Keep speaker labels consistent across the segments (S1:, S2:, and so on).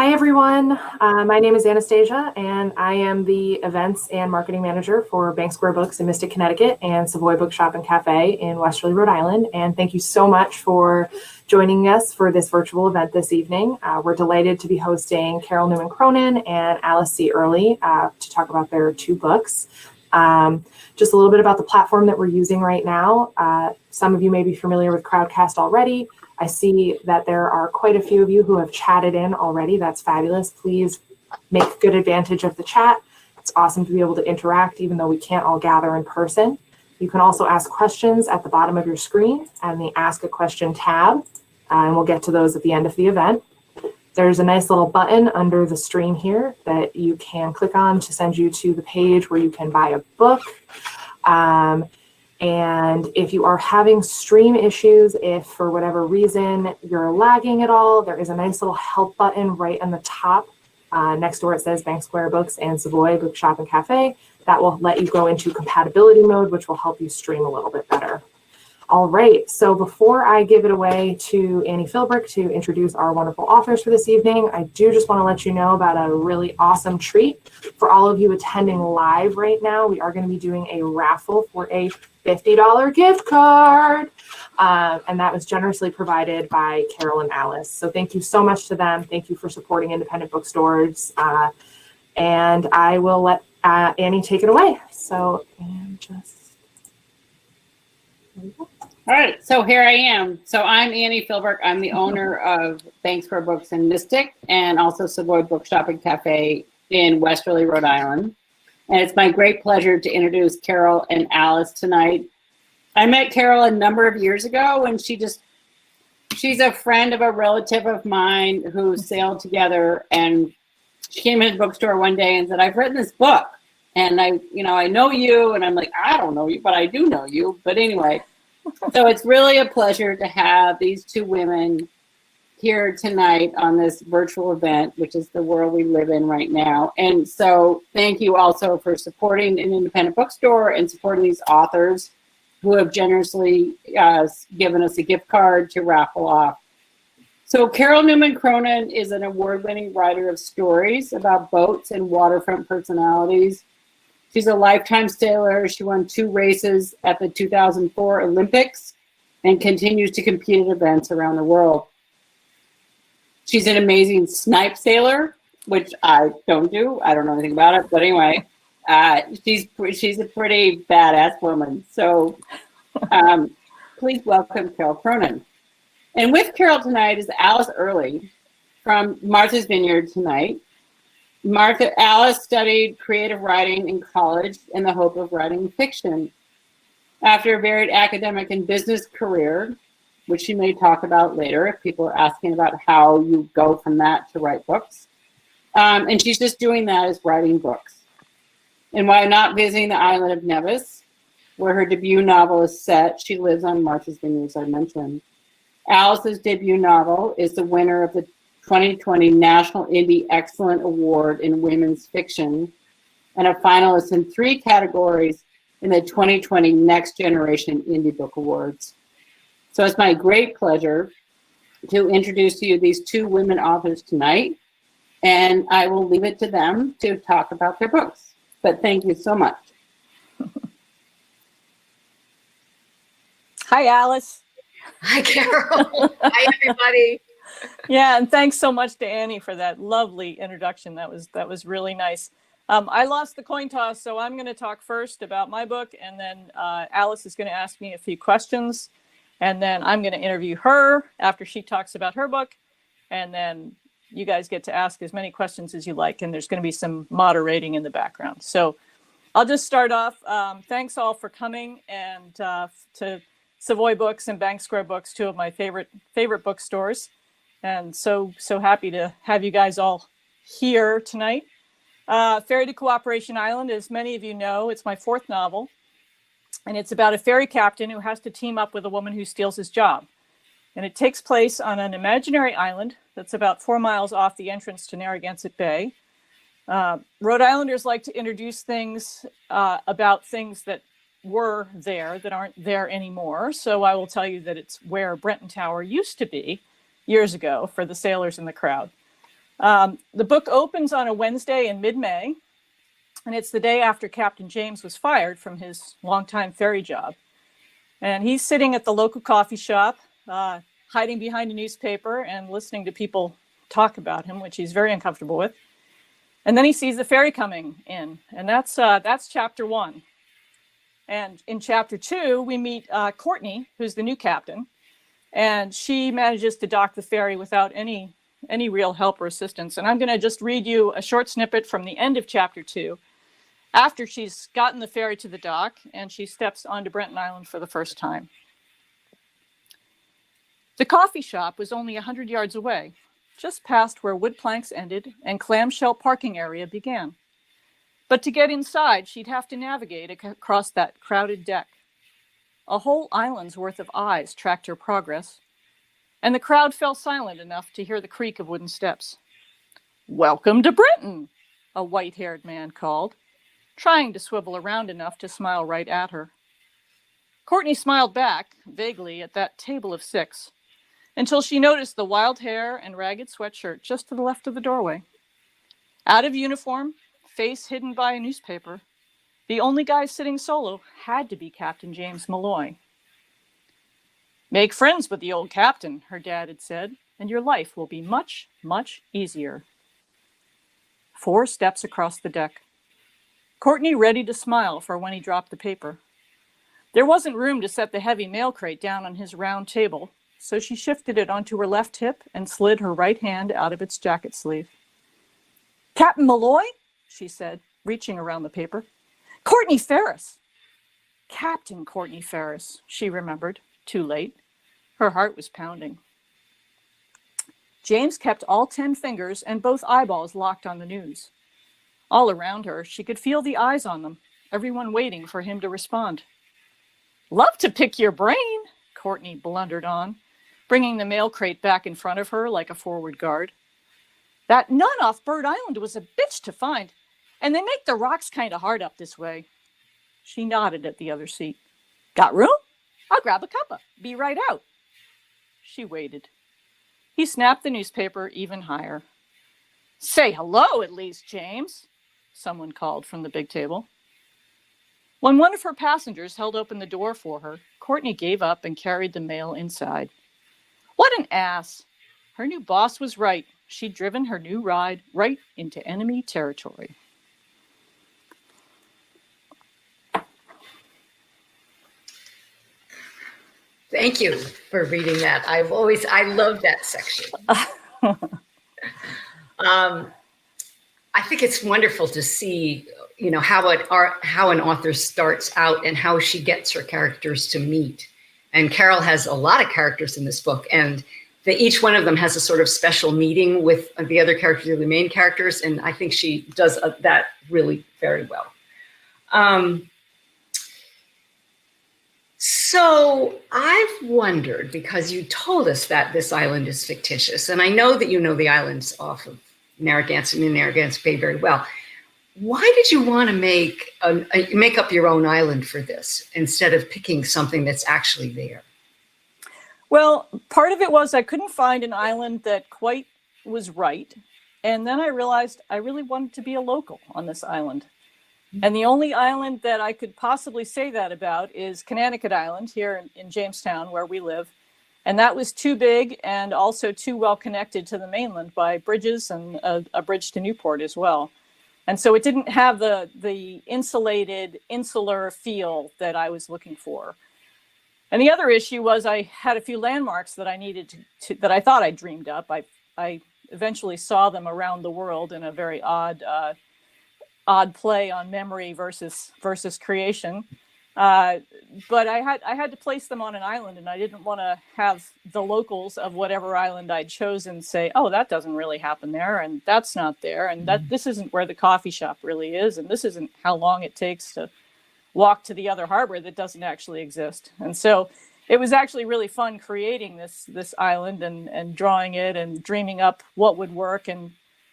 S1: Hi, everyone. My name is Anastasia, and I am the events and marketing manager for Bank Square Books in Mystic, Connecticut, and Savoy Bookshop and Café in Westerly, Rhode Island. And thank you so much for joining us for this virtual event this evening. We're delighted to be hosting Carol Newman Cronin and Alice C. Early to talk about their two books. Just a little bit about the platform that we're using right now. Some of you may be familiar with Crowdcast already. I see that there are quite a few of you who have chatted in already. That's fabulous. Please make good advantage of the chat. It's awesome to be able to interact even though we can't all gather in person. You can also ask questions at the bottom of your screen and the Ask a Question tab, and we'll get to those at the end of the event. There's a nice little button under the stream here that you can click on to send you to the page where you can buy a book. And if you are having stream issues, if for whatever reason you're lagging at all, there is a nice little help button right on the top next to where it says Bank Square Books and Savoy Bookshop and Cafe. That will let you go into compatibility mode, which will help you stream a little bit better. All right, so before I give it away to Annie Philbrick to introduce our wonderful authors for this evening, I do just want to let you know about a really awesome treat. For all of you attending live right now, we are going to be doing a raffle for a $50 gift card. And that was generously provided by Carol and Alice. So thank you so much to them. Thank you for supporting independent bookstores. And I will let Annie take it away. So, and just, there we go.
S2: All right, so here I am. So I'm Annie Philbrick. I'm the owner of Bank Square Books in Mystic and also Savoy Bookshop and Cafe in Westerly, Rhode Island. And it's my great pleasure to introduce Carol and Alice tonight. I met Carol a number of years ago when she's a friend of a relative of mine who sailed together, and she came into the bookstore one day and said, I've written this book and I know you. And I'm like, I don't know you, but I do know you. But anyway, so it's really a pleasure to have these two women here tonight on this virtual event, which is the world we live in right now. And so thank you also for supporting an independent bookstore and supporting these authors who have generously given us a gift card to raffle off. So Carol Newman Cronin is an award-winning writer of stories about boats and waterfront personalities. She's a lifetime sailor. She won 2 races at the 2004 Olympics and continues to compete at events around the world. She's an amazing snipe sailor, which I don't do. I don't know anything about it, but anyway, she's a pretty badass woman. So please welcome Carol Cronin. And with Carol tonight is Alice Early from Martha's Vineyard tonight. Alice studied creative writing in college in the hope of writing fiction. After a varied academic and business career, which she may talk about later if people are asking about how you go from that to write books. And she's just doing that as writing books. And while not visiting the island of Nevis, where her debut novel is set, she lives on Martha's Vineyard, as I mentioned. Alice's debut novel is the winner of the 2020 National Indie Excellent Award in Women's Fiction and a finalist in 3 categories in the 2020 Next Generation Indie Book Awards. So it's my great pleasure to introduce to you these 2 women authors tonight, and I will leave it to them to talk about their books. But thank you so much.
S3: Hi, Alice.
S4: Hi, Carol. Hi, everybody.
S3: Yeah, and thanks so much to Annie for that lovely introduction. That was really nice. I lost the coin toss, so I'm going to talk first about my book, and then Alice is going to ask me a few questions, and then I'm going to interview her after she talks about her book, and then you guys get to ask as many questions as you like, and there's going to be some moderating in the background. So I'll just start off. Thanks all for coming, and to Savoy Books and Bank Square Books, 2 of my favorite bookstores. And so happy to have you guys all here tonight. Ferry to Cooperation Island, as many of you know, it's my 4th novel. And it's about a ferry captain who has to team up with a woman who steals his job. And it takes place on an imaginary island that's about 4 miles off the entrance to Narragansett Bay. Rhode Islanders like to introduce things about things that were there that aren't there anymore. So I will tell you that it's where Brenton Tower used to be years ago for the sailors in the crowd. The book opens on a Wednesday in mid-May, and it's the day after Captain James was fired from his longtime ferry job. And he's sitting at the local coffee shop, hiding behind a newspaper and listening to people talk about him, which he's very uncomfortable with. And then he sees the ferry coming in, and that's chapter 1. And in chapter 2, we meet Courtney, who's the new captain, and she manages to dock the ferry without any real help or assistance. And I'm going to just read you a short snippet from the end of chapter 2, after she's gotten the ferry to the dock and she steps onto Brenton Island for the first time. The coffee shop was only 100 yards away, just past where wood planks ended and clamshell parking area began. But to get inside, she'd have to navigate across that crowded deck. A whole island's worth of eyes tracked her progress, and the crowd fell silent enough to hear the creak of wooden steps. "Welcome to Britain," a white-haired man called, trying to swivel around enough to smile right at her. Courtney smiled back, vaguely, at that table of 6, until she noticed the wild hair and ragged sweatshirt just to the left of the doorway. Out of uniform, face hidden by a newspaper, the only guy sitting solo had to be Captain James Malloy. "Make friends with the old captain," her dad had said, "and your life will be much, much easier." 4 steps across the deck. Courtney ready to smile for when he dropped the paper. There wasn't room to set the heavy mail crate down on his round table, so she shifted it onto her left hip and slid her right hand out of its jacket sleeve. "Captain Malloy?" she said, reaching around the paper. "Courtney Ferris." Captain Courtney Ferris, she remembered, too late. Her heart was pounding. James kept all 10 fingers and both eyeballs locked on the news. All around her, she could feel the eyes on them, everyone waiting for him to respond. "Love to pick your brain," Courtney blundered on, bringing the mail crate back in front of her like a forward guard. "That nun off Bird Island was a bitch to find, and they make the rocks kind of hard up this way." She nodded at the other seat. "Got room? I'll grab a cuppa. Be right out." She waited. He snapped the newspaper even higher. "Say hello, at least, James," someone called from the big table. When one of her passengers held open the door for her, Courtney gave up and carried the mail inside. What an ass! Her new boss was right. She'd driven her new ride right into enemy territory.
S4: Thank you for reading that. I love that section. I think it's wonderful to see, how an author starts out and how she gets her characters to meet. And Carol has a lot of characters in this book, and each one of them has a sort of special meeting with the other characters, the main characters, and I think she does that really very well. So I've wondered, because you told us that this island is fictitious, and I know that you know the islands off of Narragansett and Narragansett Bay very well. Why did you want to make up your own island for this instead of picking something that's actually there?
S3: Well, part of it was I couldn't find an island that quite was right. And then I realized I really wanted to be a local on this island. And the only island that I could possibly say that about is Connecticut Island here in Jamestown, where we live. And that was too big and also too well connected to the mainland by bridges and a bridge to Newport as well. And so it didn't have the insulated, insular feel that I was looking for. And the other issue was I had a few landmarks that I needed that I thought I dreamed up. I eventually saw them around the world in a very odd play on memory versus creation. But I had to place them on an island, and I didn't want to have the locals of whatever island I'd chosen say, "Oh, that doesn't really happen there, and that's not there, and this isn't where the coffee shop really is, and this isn't how long it takes to walk to the other harbor that doesn't actually exist." And so it was actually really fun creating this island and drawing it and dreaming up what would work and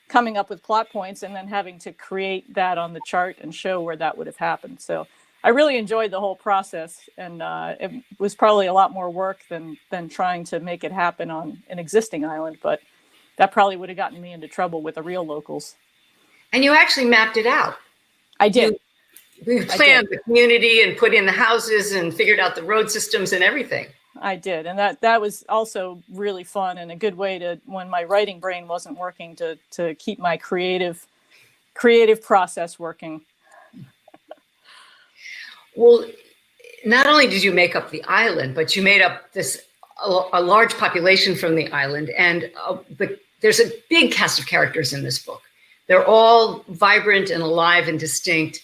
S3: coming up with plot points and then having to create that on the chart and show where that would have happened. So I really enjoyed the whole process, and it was probably a lot more work than trying to make it happen on an existing island. But that probably would have gotten me into trouble with the real locals.
S4: And you actually mapped it out.
S3: I did.
S4: You planned the community and put in the houses and figured out the road systems and everything.
S3: I did. And that was also really fun and a good way to, when my writing brain wasn't working, to keep my creative process working.
S4: Well, not only did you make up the island, but you made up a large population from the island. And there's a big cast of characters in this book. They're all vibrant and alive and distinct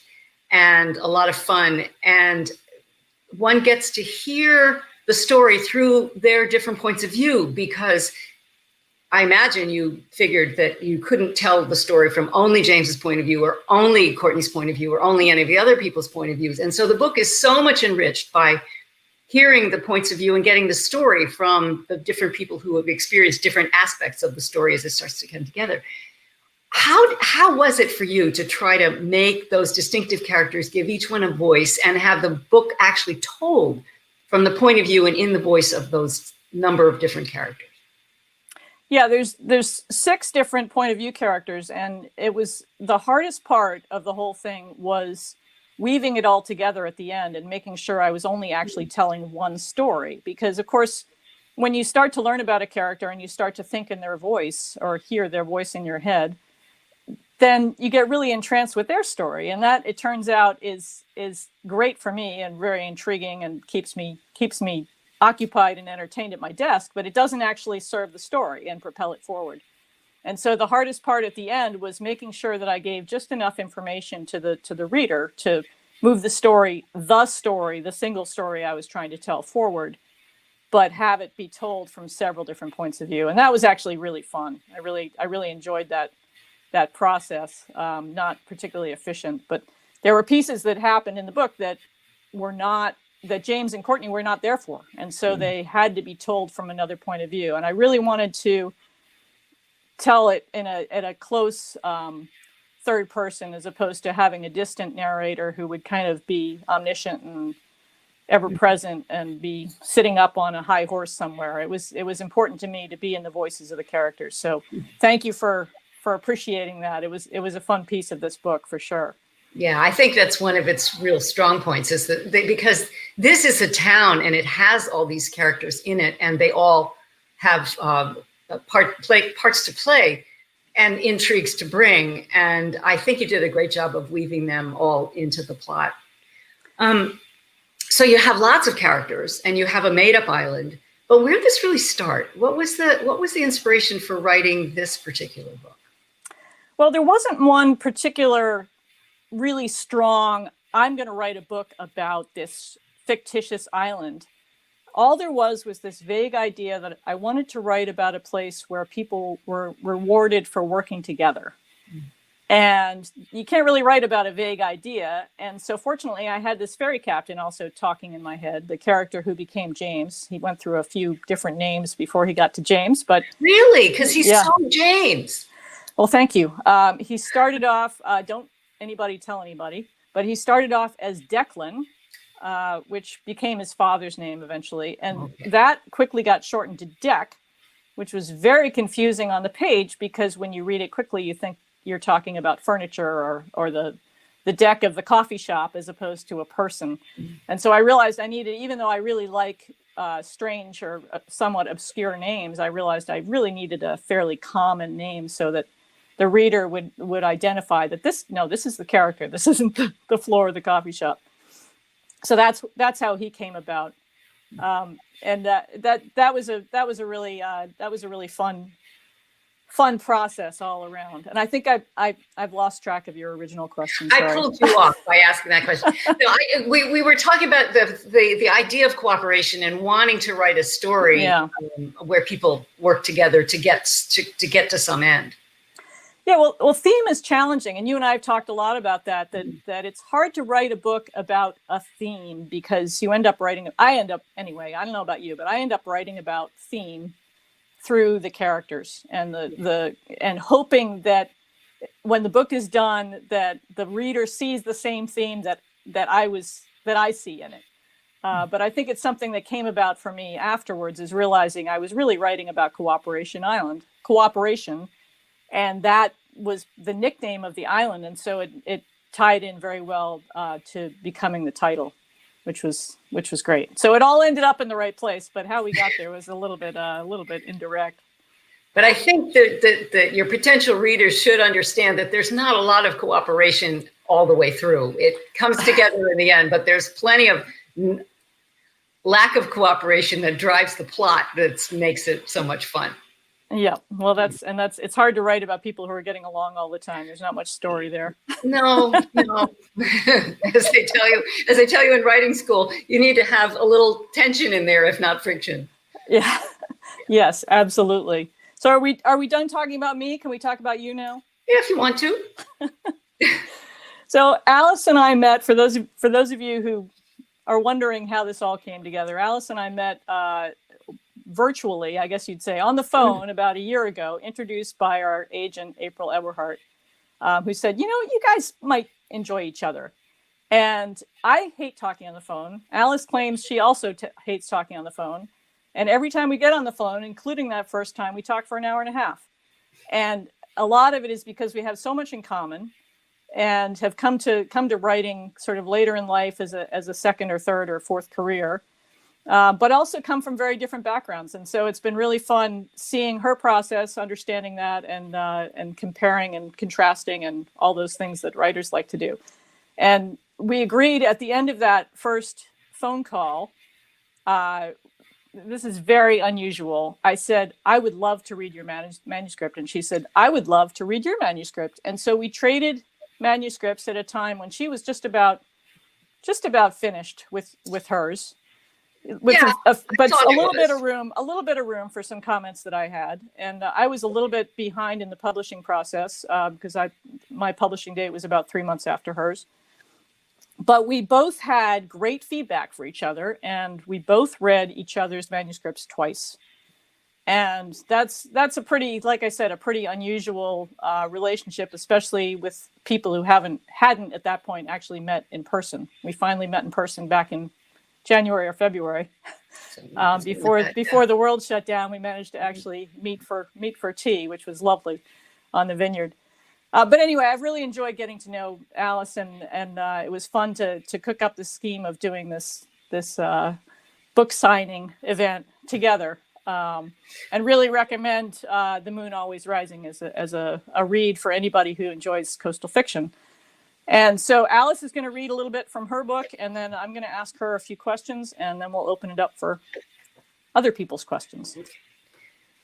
S4: and a lot of fun. And one gets to hear the story through their different points of view, because I imagine you figured that you couldn't tell the story from only James's point of view or only Courtney's point of view or only any of the other people's point of views. And so the book is so much enriched by hearing the points of view and getting the story from the different people who have experienced different aspects of the story as it starts to come together. How was it for you to try to make those distinctive characters, give each one a voice, and have the book actually told from the point of view and in the voice of those number of different characters?
S3: Yeah, there's 6 different point of view characters, and it was the hardest part of the whole thing was weaving it all together at the end and making sure I was only actually telling one story. Because of course, when you start to learn about a character and you start to think in their voice or hear their voice in your head, then you get really entranced with their story. And that, it turns out, is great for me and very intriguing and keeps me occupied and entertained at my desk, but it doesn't actually serve the story and propel it forward. And so the hardest part at the end was making sure that I gave just enough information to the reader to move the single story I was trying to tell forward, but have it be told from several different points of view. And that was actually really fun. I really enjoyed that process. Not particularly efficient, but there were pieces that happened in the book that James and Courtney were not there for. And so they had to be told from another point of view. And I really wanted to tell it at a close third person, as opposed to having a distant narrator who would kind of be omniscient and ever present and be sitting up on a high horse somewhere. It was important to me to be in the voices of the characters. So thank you for appreciating that. It was a fun piece of this book for sure.
S4: Yeah, I think that's one of its real strong points, is that because this is a town and it has all these characters in it, and they all have parts to play and intrigues to bring. And I think you did a great job of weaving them all into the plot. So you have lots of characters and you have a made-up island, but where did this really start? What was the inspiration for writing this particular book?
S3: Well, there wasn't one particular really strong, I'm going to write a book about this fictitious island. All there was this vague idea that I wanted to write about a place where people were rewarded for working together. And you can't really write about a vague idea. And so fortunately, I had this ferry captain also talking in my head, the character who became James. He went through a few different names before he got to James. But
S4: really? Because he's so James.
S3: Well, thank you. He started off, don't anybody tell anybody, but he started off as Declan, which became his father's name eventually. And that quickly got shortened to Deck, which was very confusing on the page, because when you read it quickly, you think you're talking about furniture or the deck of the coffee shop as opposed to a person. And so I realized I needed, even though I really like strange or somewhat obscure names, I realized I really needed a fairly common name so that the reader would identify that this is the character. This isn't the floor of the coffee shop. So that's how he came about. And that was a really fun process all around. And I think I've lost track of your original question. Sorry.
S4: I pulled you off by asking that question. No, we were talking about the idea of cooperation and wanting to write a story where people work together to get to some end.
S3: Yeah, well, theme is challenging, and you and I have talked a lot about that it's hard to write a book about a theme, because I end up anyway, I don't know about you, but I end up writing about theme through the characters and and hoping that when the book is done, that the reader sees the same theme that I see in it. But I think it's something that came about for me afterwards, is realizing I was really writing about cooperation, and that was the nickname of the island, and so it tied in very well to becoming the title, which was great. So it all ended up in the right place, but how we got there was a little bit indirect.
S4: But I think that your potential readers should understand that there's not a lot of cooperation all the way through. It comes together in the end, but there's plenty of lack of cooperation that drives the plot that makes it so much fun.
S3: Yeah, well, it's hard to write about people who are getting along all the time. There's not much story there.
S4: No. As they tell you in writing school, you need to have a little tension in there, if not friction.
S3: Yeah. Yes, absolutely. So are we done talking about me? Can we talk about you now?
S4: Yeah, if you want to.
S3: So Alice and I met, for those of you who are wondering how this all came together, Alice and I met virtually, I guess you'd say, on the phone about a year ago, introduced by our agent, April Eberhardt, who said, you guys might enjoy each other. And I hate talking on the phone. Alice claims she also hates talking on the phone. And every time we get on the phone, including that first time, we talk for an hour and a half. And a lot of it is because we have so much in common and have come to writing sort of later in life as a second or third or fourth career, but also come from very different backgrounds. And so it's been really fun seeing her process, understanding that, and comparing and contrasting and all those things that writers like to do. And we agreed at the end of that first phone call, this is very unusual. I said, I would love to read your manuscript. And she said, I would love to read your manuscript. And so we traded manuscripts at a time when she was just about finished with hers. But a little bit of room for some comments that I had. And I was a little bit behind in the publishing process because my publishing date was about 3 months after hers. But we both had great feedback for each other, and we both read each other's manuscripts twice. And that's a pretty, like I said, a pretty unusual relationship, especially with people who hadn't at that point actually met in person. We finally met in person back in January or February. Before the world shut down, we managed to actually meet for tea, which was lovely on the vineyard. But anyway, I've really enjoyed getting to know Alice, and it was fun to cook up the scheme of doing this book signing event together, and really recommend The Moon Always Rising as a read for anybody who enjoys coastal fiction. And so Alice is going to read a little bit from her book, and then I'm going to ask her a few questions, and then we'll open it up for other people's questions.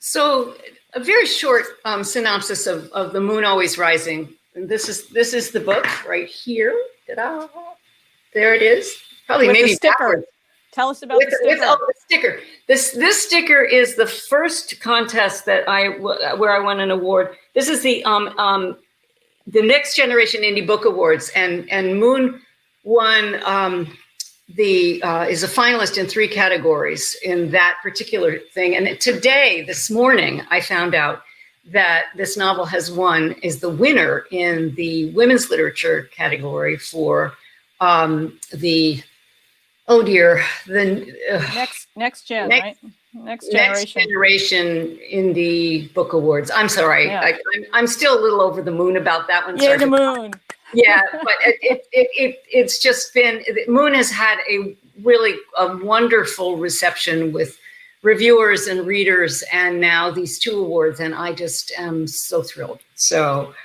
S4: So a very short synopsis of The Moon Always Rising. And this is the book right here. Ta-da. There it is. Probably
S3: with
S4: maybe
S3: the sticker.
S4: backwards.
S3: Tell us about the sticker.
S4: The sticker. This sticker is the first contest that where I won an award. This is the Next Generation Indie Book Awards, and Moon won is a finalist in 3 categories in that particular thing. And today, this morning, I found out that this novel is the winner in the women's literature category for the
S3: next generation
S4: Indie Book Awards. I'm sorry, yeah. I'm still a little over the moon about that one.
S3: Yeah, the moon.
S4: Yeah, but it's just been, Moon has had a wonderful reception with reviewers and readers, and now these 2 awards, and I just am so thrilled. So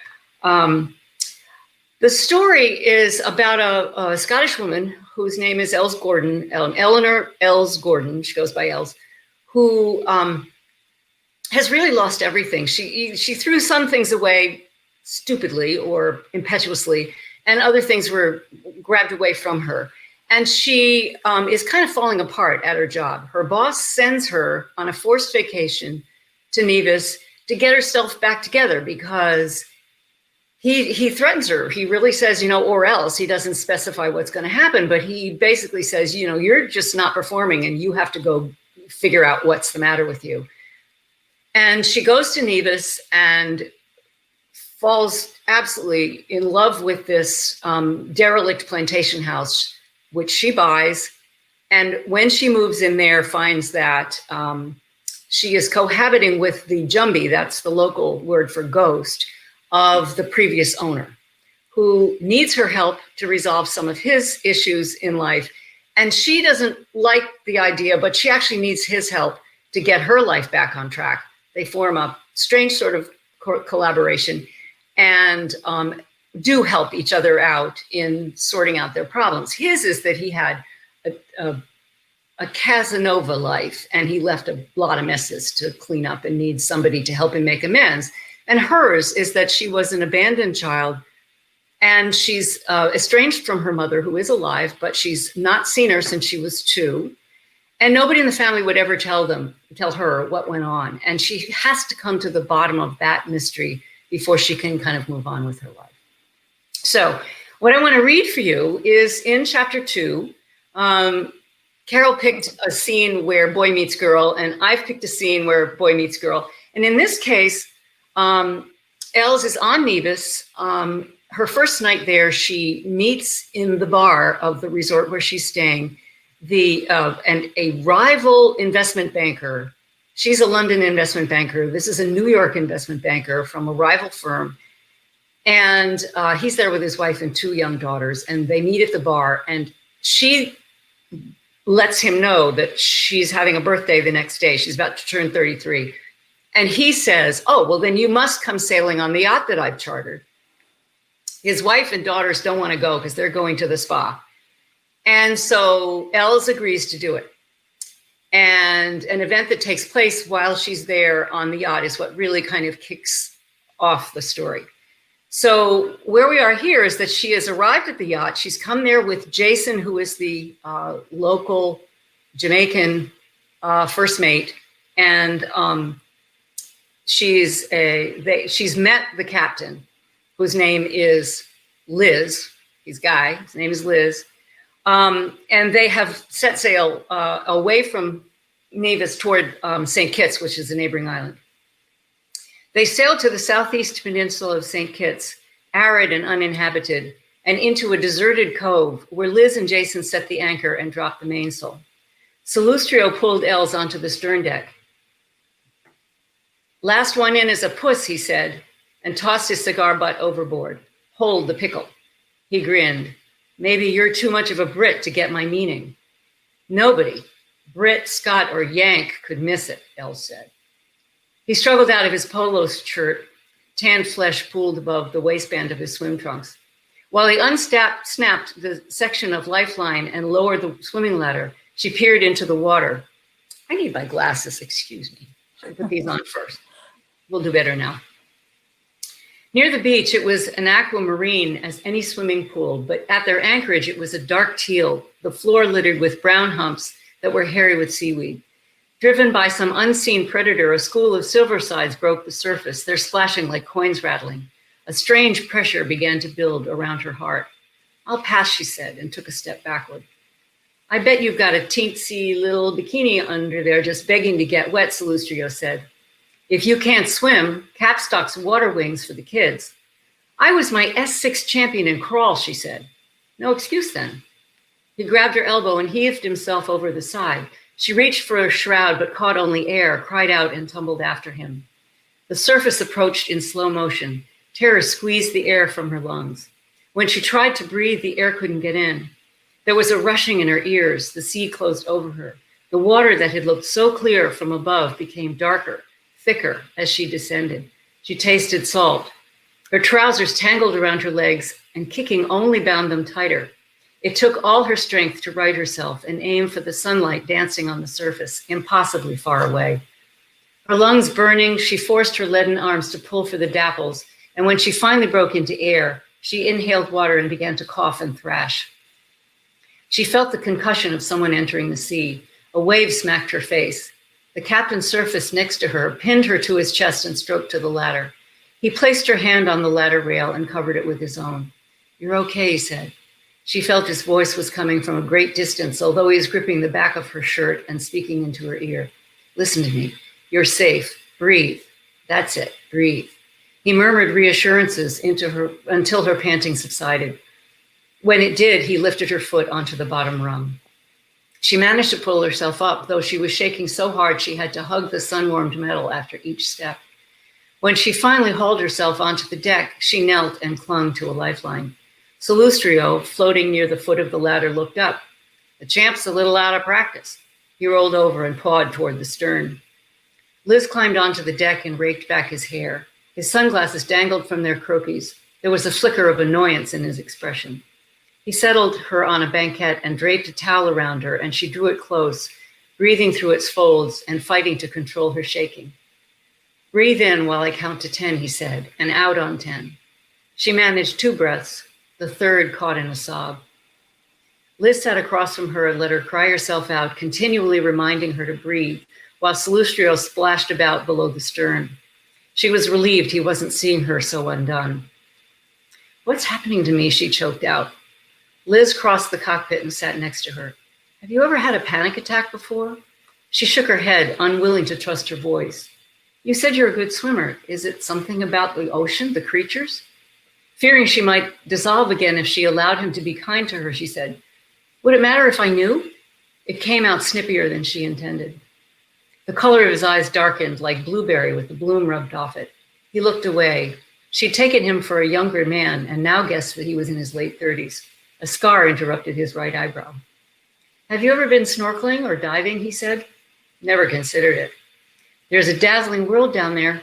S4: the story is about a Scottish woman whose name is Eleanor Els Gordon, she goes by Els, who has really lost everything. She threw some things away stupidly or impetuously, and other things were grabbed away from her. And she is kind of falling apart at her job. Her boss sends her on a forced vacation to Nevis to get herself back together because he threatens her. He really says, or else. He doesn't specify what's going to happen, but he basically says, you're just not performing and you have to go figure out what's the matter with you. And she goes to Nevis and falls absolutely in love with this derelict plantation house, which she buys And when she moves in there, finds that she is cohabiting with the Jumbi, that's the local word for ghost, of the previous owner, who needs her help to resolve some of his issues in life. And she doesn't like the idea, but she actually needs his help to get her life back on track. They form a strange sort of collaboration and do help each other out in sorting out their problems. His is that he had a Casanova life, and he left a lot of messes to clean up and needs somebody to help him make amends. And hers is that she was an abandoned child, and she's estranged from her mother, who is alive, but she's not seen her since she was 2. And nobody in the family would ever tell her what went on. And she has to come to the bottom of that mystery before she can kind of move on with her life. So what I want to read for you is in chapter 2. Carol picked a scene where boy meets girl, and I've picked a scene where boy meets girl. And in this case, Els is on Nevis. Her first night there, she meets in the bar of the resort where she's staying and a rival investment banker. She's a London investment banker. This is a New York investment banker from a rival firm. And he's there with his wife and 2 young daughters, and they meet at the bar, and she lets him know that she's having a birthday the next day. She's about to turn 33. And he says, oh, well, then you must come sailing on the yacht that I've chartered. His wife and daughters don't want to go because they're going to the spa. And so Els agrees to do it. And an event that takes place while she's there on the yacht is what really kind of kicks off the story. So where we are here is that she has arrived at the yacht. She's come there with Jason, who is the local Jamaican first mate. And she's met the captain, whose name is Liz. He's Guy. His name is Liz. And they have set sail away from Nevis toward St. Kitts, which is a neighboring island. They sailed to the southeast peninsula of St. Kitts, arid and uninhabited, and into a deserted cove where Liz and Jason set the anchor and dropped the mainsail. Salustrio pulled Els onto the stern deck. Last one in is a puss, he said, and tossed his cigar butt overboard. Hold the pickle. He grinned. Maybe you're too much of a Brit to get my meaning. Nobody, Brit, Scot, or Yank, could miss it, Els said. He struggled out of his polo shirt, tanned flesh pooled above the waistband of his swim trunks. While he snapped the section of lifeline and lowered the swimming ladder, she peered into the water. I need my glasses, excuse me. Should I put these on first? We'll do better now. Near the beach, it was an aquamarine as any swimming pool, but at their anchorage, it was a dark teal, the floor littered with brown humps that were hairy with seaweed. Driven by some unseen predator, a school of silversides broke the surface, their splashing like coins rattling. A strange pressure began to build around her heart. I'll pass, she said, and took a step backward. I bet you've got a teensy little bikini under there just begging to get wet, Salustrio said. If you can't swim, Capstock's water wings for the kids. I was my S6 champion in crawl, she said. No excuse then. He grabbed her elbow and heaved himself over the side. She reached for a shroud, but caught only air, cried out, and tumbled after him. The surface approached in slow motion. Terror squeezed the air from her lungs. When she tried to breathe, the air couldn't get in. There was a rushing in her ears. The sea closed over her. The water that had looked so clear from above became darker, thicker as she descended. She tasted salt. Her trousers tangled around her legs, and kicking only bound them tighter. It took all her strength to right herself and aim for the sunlight dancing on the surface, impossibly far away. Her lungs burning, she forced her leaden arms to pull for the dapples, and when she finally broke into air, she inhaled water and began to cough and thrash. She felt the concussion of someone entering the sea. A wave smacked her face. The captain surfaced next to her, pinned her to his chest, and stroked to the ladder. He placed her hand on the ladder rail and covered it with his own. You're okay, he said. She felt his voice was coming from a great distance, although he was gripping the back of her shirt and speaking into her ear. Listen to me. You're safe. Breathe. That's it. Breathe. He murmured reassurances into her until her panting subsided. When it did, he lifted her foot onto the bottom rung. She managed to pull herself up, though she was shaking so hard she had to hug the sun-warmed metal after each step. When she finally hauled herself onto the deck, she knelt and clung to a lifeline. Salustrio, floating near the foot of the ladder, looked up. The champ's a little out of practice. He rolled over and pawed toward the stern. Liz climbed onto the deck and raked back his hair. His sunglasses dangled from their croquis. There was a flicker of annoyance in his expression. He settled her on a banquette and draped a towel around her, and she drew it close, breathing through its folds and fighting to control her shaking. Breathe in while I count to 10, he said, and out on 10. She managed 2 breaths, the third caught in a sob. Liz sat across from her and let her cry herself out, continually reminding her to breathe, while Salustrio splashed about below the stern. She was relieved he wasn't seeing her so undone. What's happening to me? She choked out. Liz crossed the cockpit and sat next to her. Have you ever had a panic attack before? She shook her head, unwilling to trust her voice. You said you're a good swimmer. Is it something about the ocean, the creatures? Fearing she might dissolve again if she allowed him to be kind to her, she said, would it matter if I knew? It came out snippier than she intended. The color of his eyes darkened like blueberry with the bloom rubbed off it. He looked away. She'd taken him for a younger man and now guessed that he was in his late 30s. A scar interrupted his right eyebrow. Have you ever been snorkeling or diving, he said. Never considered it. There's a dazzling world down there.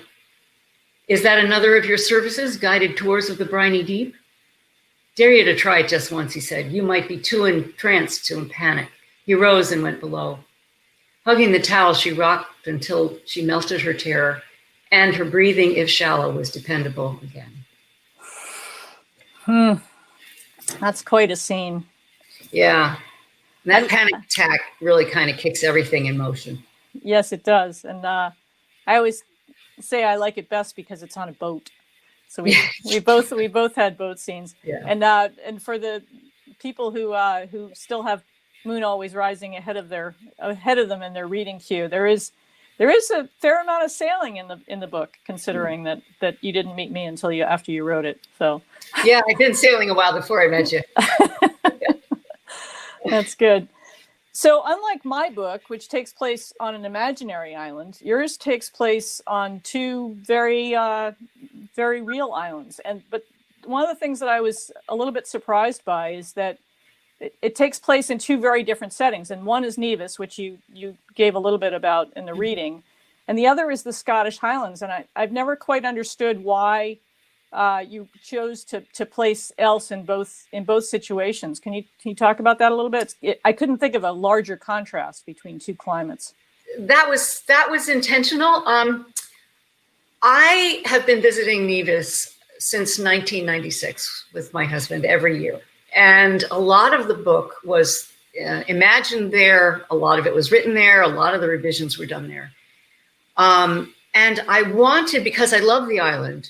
S4: Is that another of your services, guided tours of the briny deep? Dare you to try it just once, he said. You might be too entranced to panic. He rose and went below. Hugging the towel, she rocked until she melted her terror, and her breathing, if shallow, was dependable again.
S3: That's quite a scene.
S4: Yeah. And that panic attack really kind of kicks everything in motion.
S3: Yes, it does. And I always say I like it best because it's on a boat. So we both had boat scenes. Yeah. And for the people who still have Moon Always Rising ahead of them in their reading queue, there is a fair amount of sailing in the book, considering that you didn't meet me until after you wrote it. So
S4: yeah, I've been sailing a while before I met you.
S3: That's good. So unlike my book, which takes place on an imaginary island, yours takes place on 2 very very real islands. But one of the things that I was a little bit surprised by is that it takes place in 2 very different settings. And one is Nevis, which you gave a little bit about in the reading. And the other is the Scottish Highlands. And I've never quite understood why you chose to place else in both situations. Can you talk about that a little bit? I couldn't think of a larger contrast between 2 climates.
S4: That was intentional. I have been visiting Nevis since 1996 with my husband every year. And a lot of the book was imagined there. A lot of it was written there. A lot of the revisions were done there. And I wanted, because I love the island,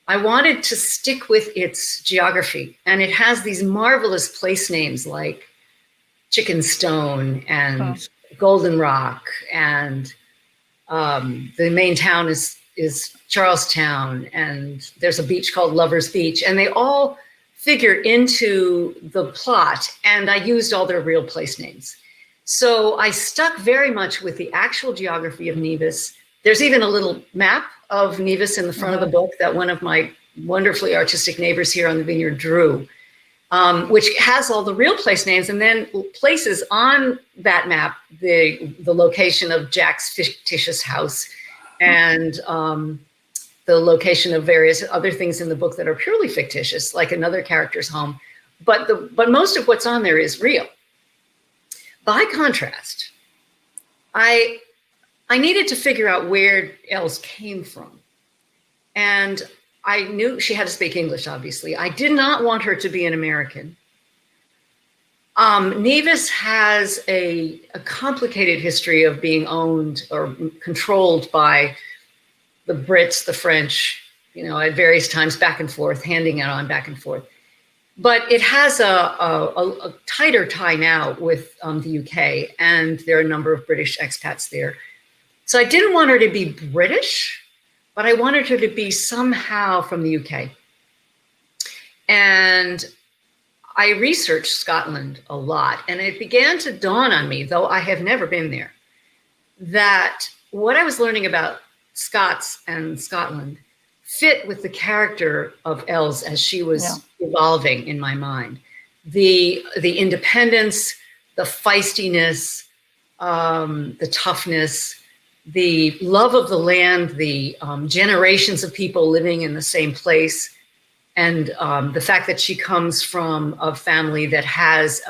S4: I wanted to stick with its geography. And it has these marvelous place names like Chickenstone and Golden Rock. And the main town is Charlestown. And there's a beach called Lover's Beach. And they all figure into the plot, and I used all their real place names. So I stuck very much with the actual geography of Nevis. There's even a little map of Nevis in the front of the book that one of my wonderfully artistic neighbors here on the vineyard drew, which has all the real place names, and then places on that map the location of Jack's fictitious house and the location of various other things in the book that are purely fictitious, like another character's home. But most of what's on there is real. By contrast, I needed to figure out where Els came from. And I knew she had to speak English, obviously. I did not want her to be an American. Nevis has a complicated history of being owned or controlled by the Brits, the French, at various times back and forth, handing it on back and forth. But it has a tighter tie now with the UK, and there are a number of British expats there. So I didn't want her to be British, but I wanted her to be somehow from the UK. And I researched Scotland a lot, and it began to dawn on me, though I have never been there, that what I was learning about Scots and Scotland fit with the character of Els as she was evolving in my mind. The independence, the feistiness, the toughness, the love of the land, the generations of people living in the same place, and the fact that she comes from a family that has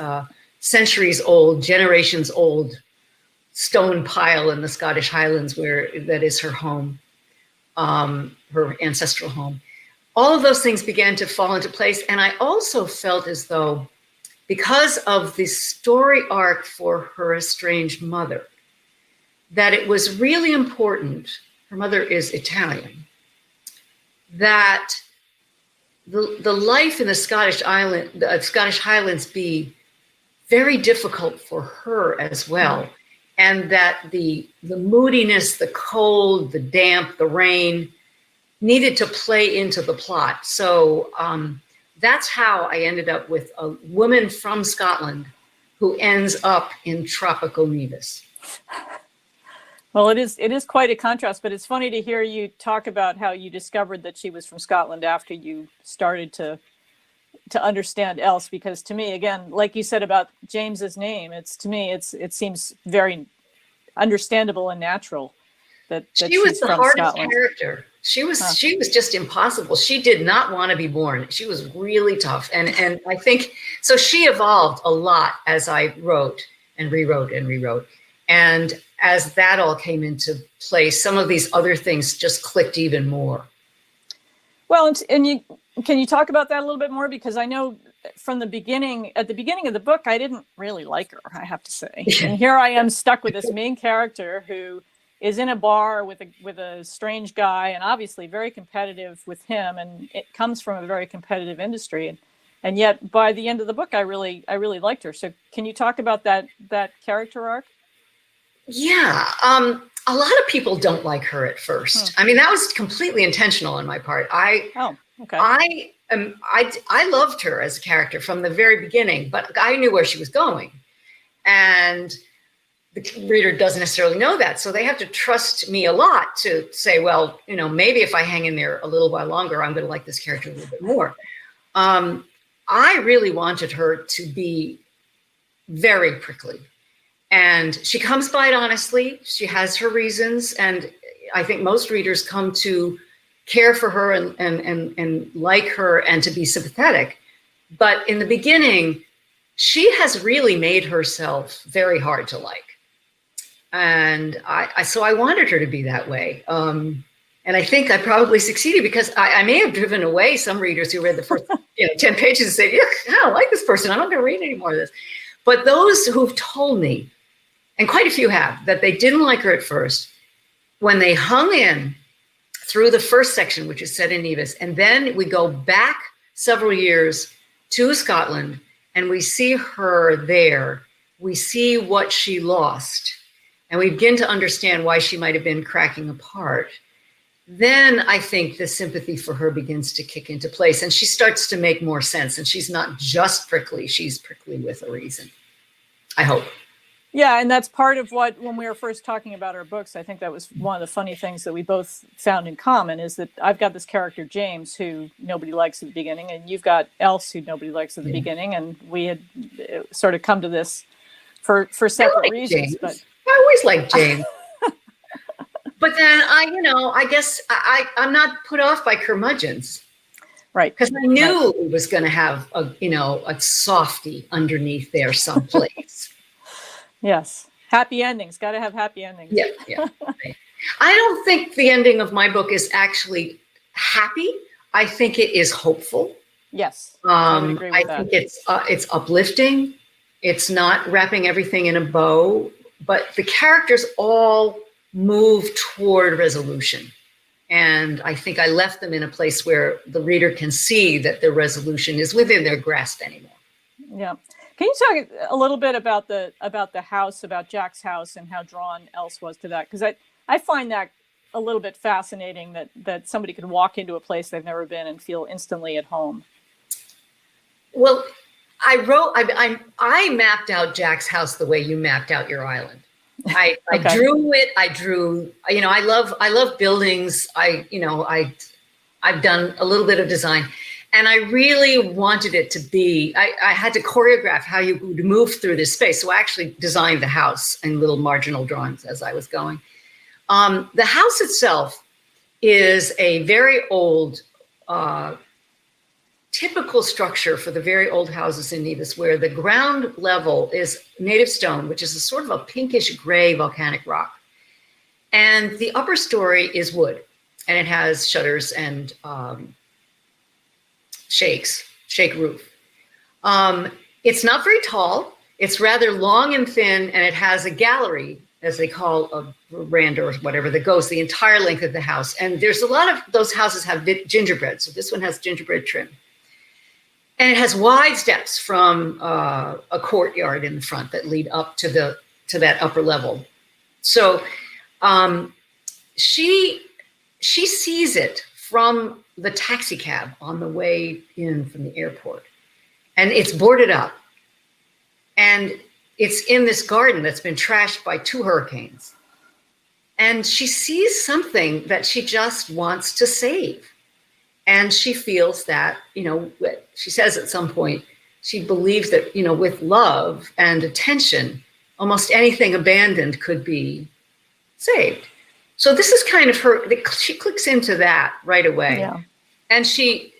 S4: centuries old, generations old stone pile in the Scottish Highlands where that is her home, her ancestral home. All of those things began to fall into place. And I also felt as though, because of the story arc for her estranged mother, that it was really important, her mother is Italian, that the life in the Scottish Highlands be very difficult for her as well. And that the moodiness, the cold, the damp, the rain needed to play into the plot. So that's how I ended up with a woman from Scotland who ends up in tropical Nevis.
S3: Well, it is quite a contrast, but it's funny to hear you talk about how you discovered that she was from Scotland after you started to understand Els, because to me, again, like you said about James's name, it seems very understandable and natural that
S4: she was
S3: she's
S4: the
S3: from
S4: hardest
S3: Scotland.
S4: character. She was just impossible. She did not want to be born. She was really tough, and I think so. She evolved a lot as I wrote and rewrote and rewrote, and as that all came into place, some of these other things just clicked even more.
S3: Well, and can you talk about that a little bit more? Because I know from at the beginning of the book, I didn't really like her, I have to say. And here I am stuck with this main character who is in a bar with a strange guy, and obviously very competitive with him, and it comes from a very competitive industry. And yet by the end of the book, I really liked her. So can you talk about that character arc?
S4: Yeah, a lot of people don't like her at first. I mean, that was completely intentional on my part. I loved her as a character from the very beginning, but I knew where she was going, and the reader doesn't necessarily know that, so they have to trust me a lot to say, well, maybe if I hang in there a little while longer, I'm going to like this character a little bit more. I really wanted her to be very prickly. And she comes by it honestly. She has her reasons. And I think most readers come to care for her and like her and to be sympathetic. But in the beginning, she has really made herself very hard to like. And so I wanted her to be that way. And I think I probably succeeded, because I may have driven away some readers who read the first 10 pages and said, I don't like this person. I'm not going to read any more of this. But those who've told me, and quite a few have, that they didn't like her at first, when they hung in through the first section, which is set in Nevis, and then we go back several years to Scotland, and we see her there, we see what she lost, and we begin to understand why she might have been cracking apart, then I think the sympathy for her begins to kick into place, and she starts to make more sense, and she's not just prickly, she's prickly with a reason, I hope.
S3: Yeah, and that's part of what, when we were first talking about our books, I think that was one of the funny things that we both found in common, is that I've got this character, James, who nobody likes at the beginning, and you've got Els, who nobody likes at the beginning, and we had sort of come to this for separate reasons.
S4: James.
S3: But
S4: I always liked James. But then I guess I'm not put off by curmudgeons.
S3: Right.
S4: Because I knew it was going to have a softy underneath there someplace.
S3: Yes. Happy endings. Got to have happy endings.
S4: Yeah. Right. I don't think the ending of my book is actually happy. I think it is hopeful.
S3: Yes. I would agree with
S4: think it's uplifting. It's not wrapping everything in a bow, but the characters all move toward resolution. And I think I left them in a place where the reader can see that the resolution is within their grasp anymore.
S3: Yeah. Can you talk a little bit about the house, about Jack's house, and how drawn Els was to that? Because I find that a little bit fascinating, that somebody could walk into a place they've never been and feel instantly at home.
S4: Well, I mapped out Jack's house the way you mapped out your island. I drew it. I drew, I love buildings. I've done a little bit of design, and I really wanted it to be, I had to choreograph how you would move through this space. So I actually designed the house in little marginal drawings as I was going. The house itself is a very old, typical structure for the very old houses in Nevis, where the ground level is native stone, which is a sort of a pinkish gray volcanic rock. And the upper story is wood, and it has shutters and shake roof. It's not very tall. It's rather long and thin, and it has a gallery, as they call a veranda or whatever, that goes the entire length of the house. And there's a lot of those houses have gingerbread. So this one has gingerbread trim. And it has wide steps from a courtyard in the front that lead up to that upper level. So she sees it from the taxi cab on the way in from the airport, and it's boarded up, and it's in this garden that's been trashed by 2 hurricanes. And she sees something that she just wants to save. And she feels that, she says at some point, she believes that, with love and attention, almost anything abandoned could be saved. So this is kind of she clicks into that right away.
S3: Yeah.
S4: And she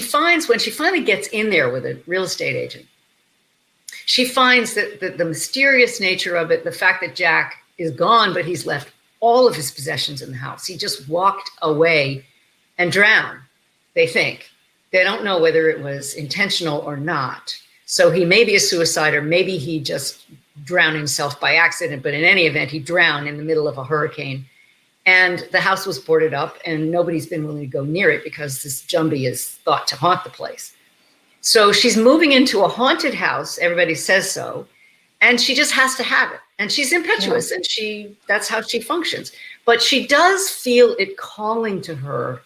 S4: finds, when she finally gets in there with a real estate agent, she finds that the mysterious nature of it, the fact that Jack is gone, but he's left all of his possessions in the house. He just walked away and drowned, they think. They don't know whether it was intentional or not. So he may be a suicide, or maybe he just drowned himself by accident. But in any event, he drowned in the middle of a hurricane. And the house was boarded up, and nobody's been willing to go near it because this Jumbie is thought to haunt the place. So she's moving into a haunted house. Everybody says so. And she just has to have it. And she's impetuous, and that's how she functions. But she does feel it calling to her.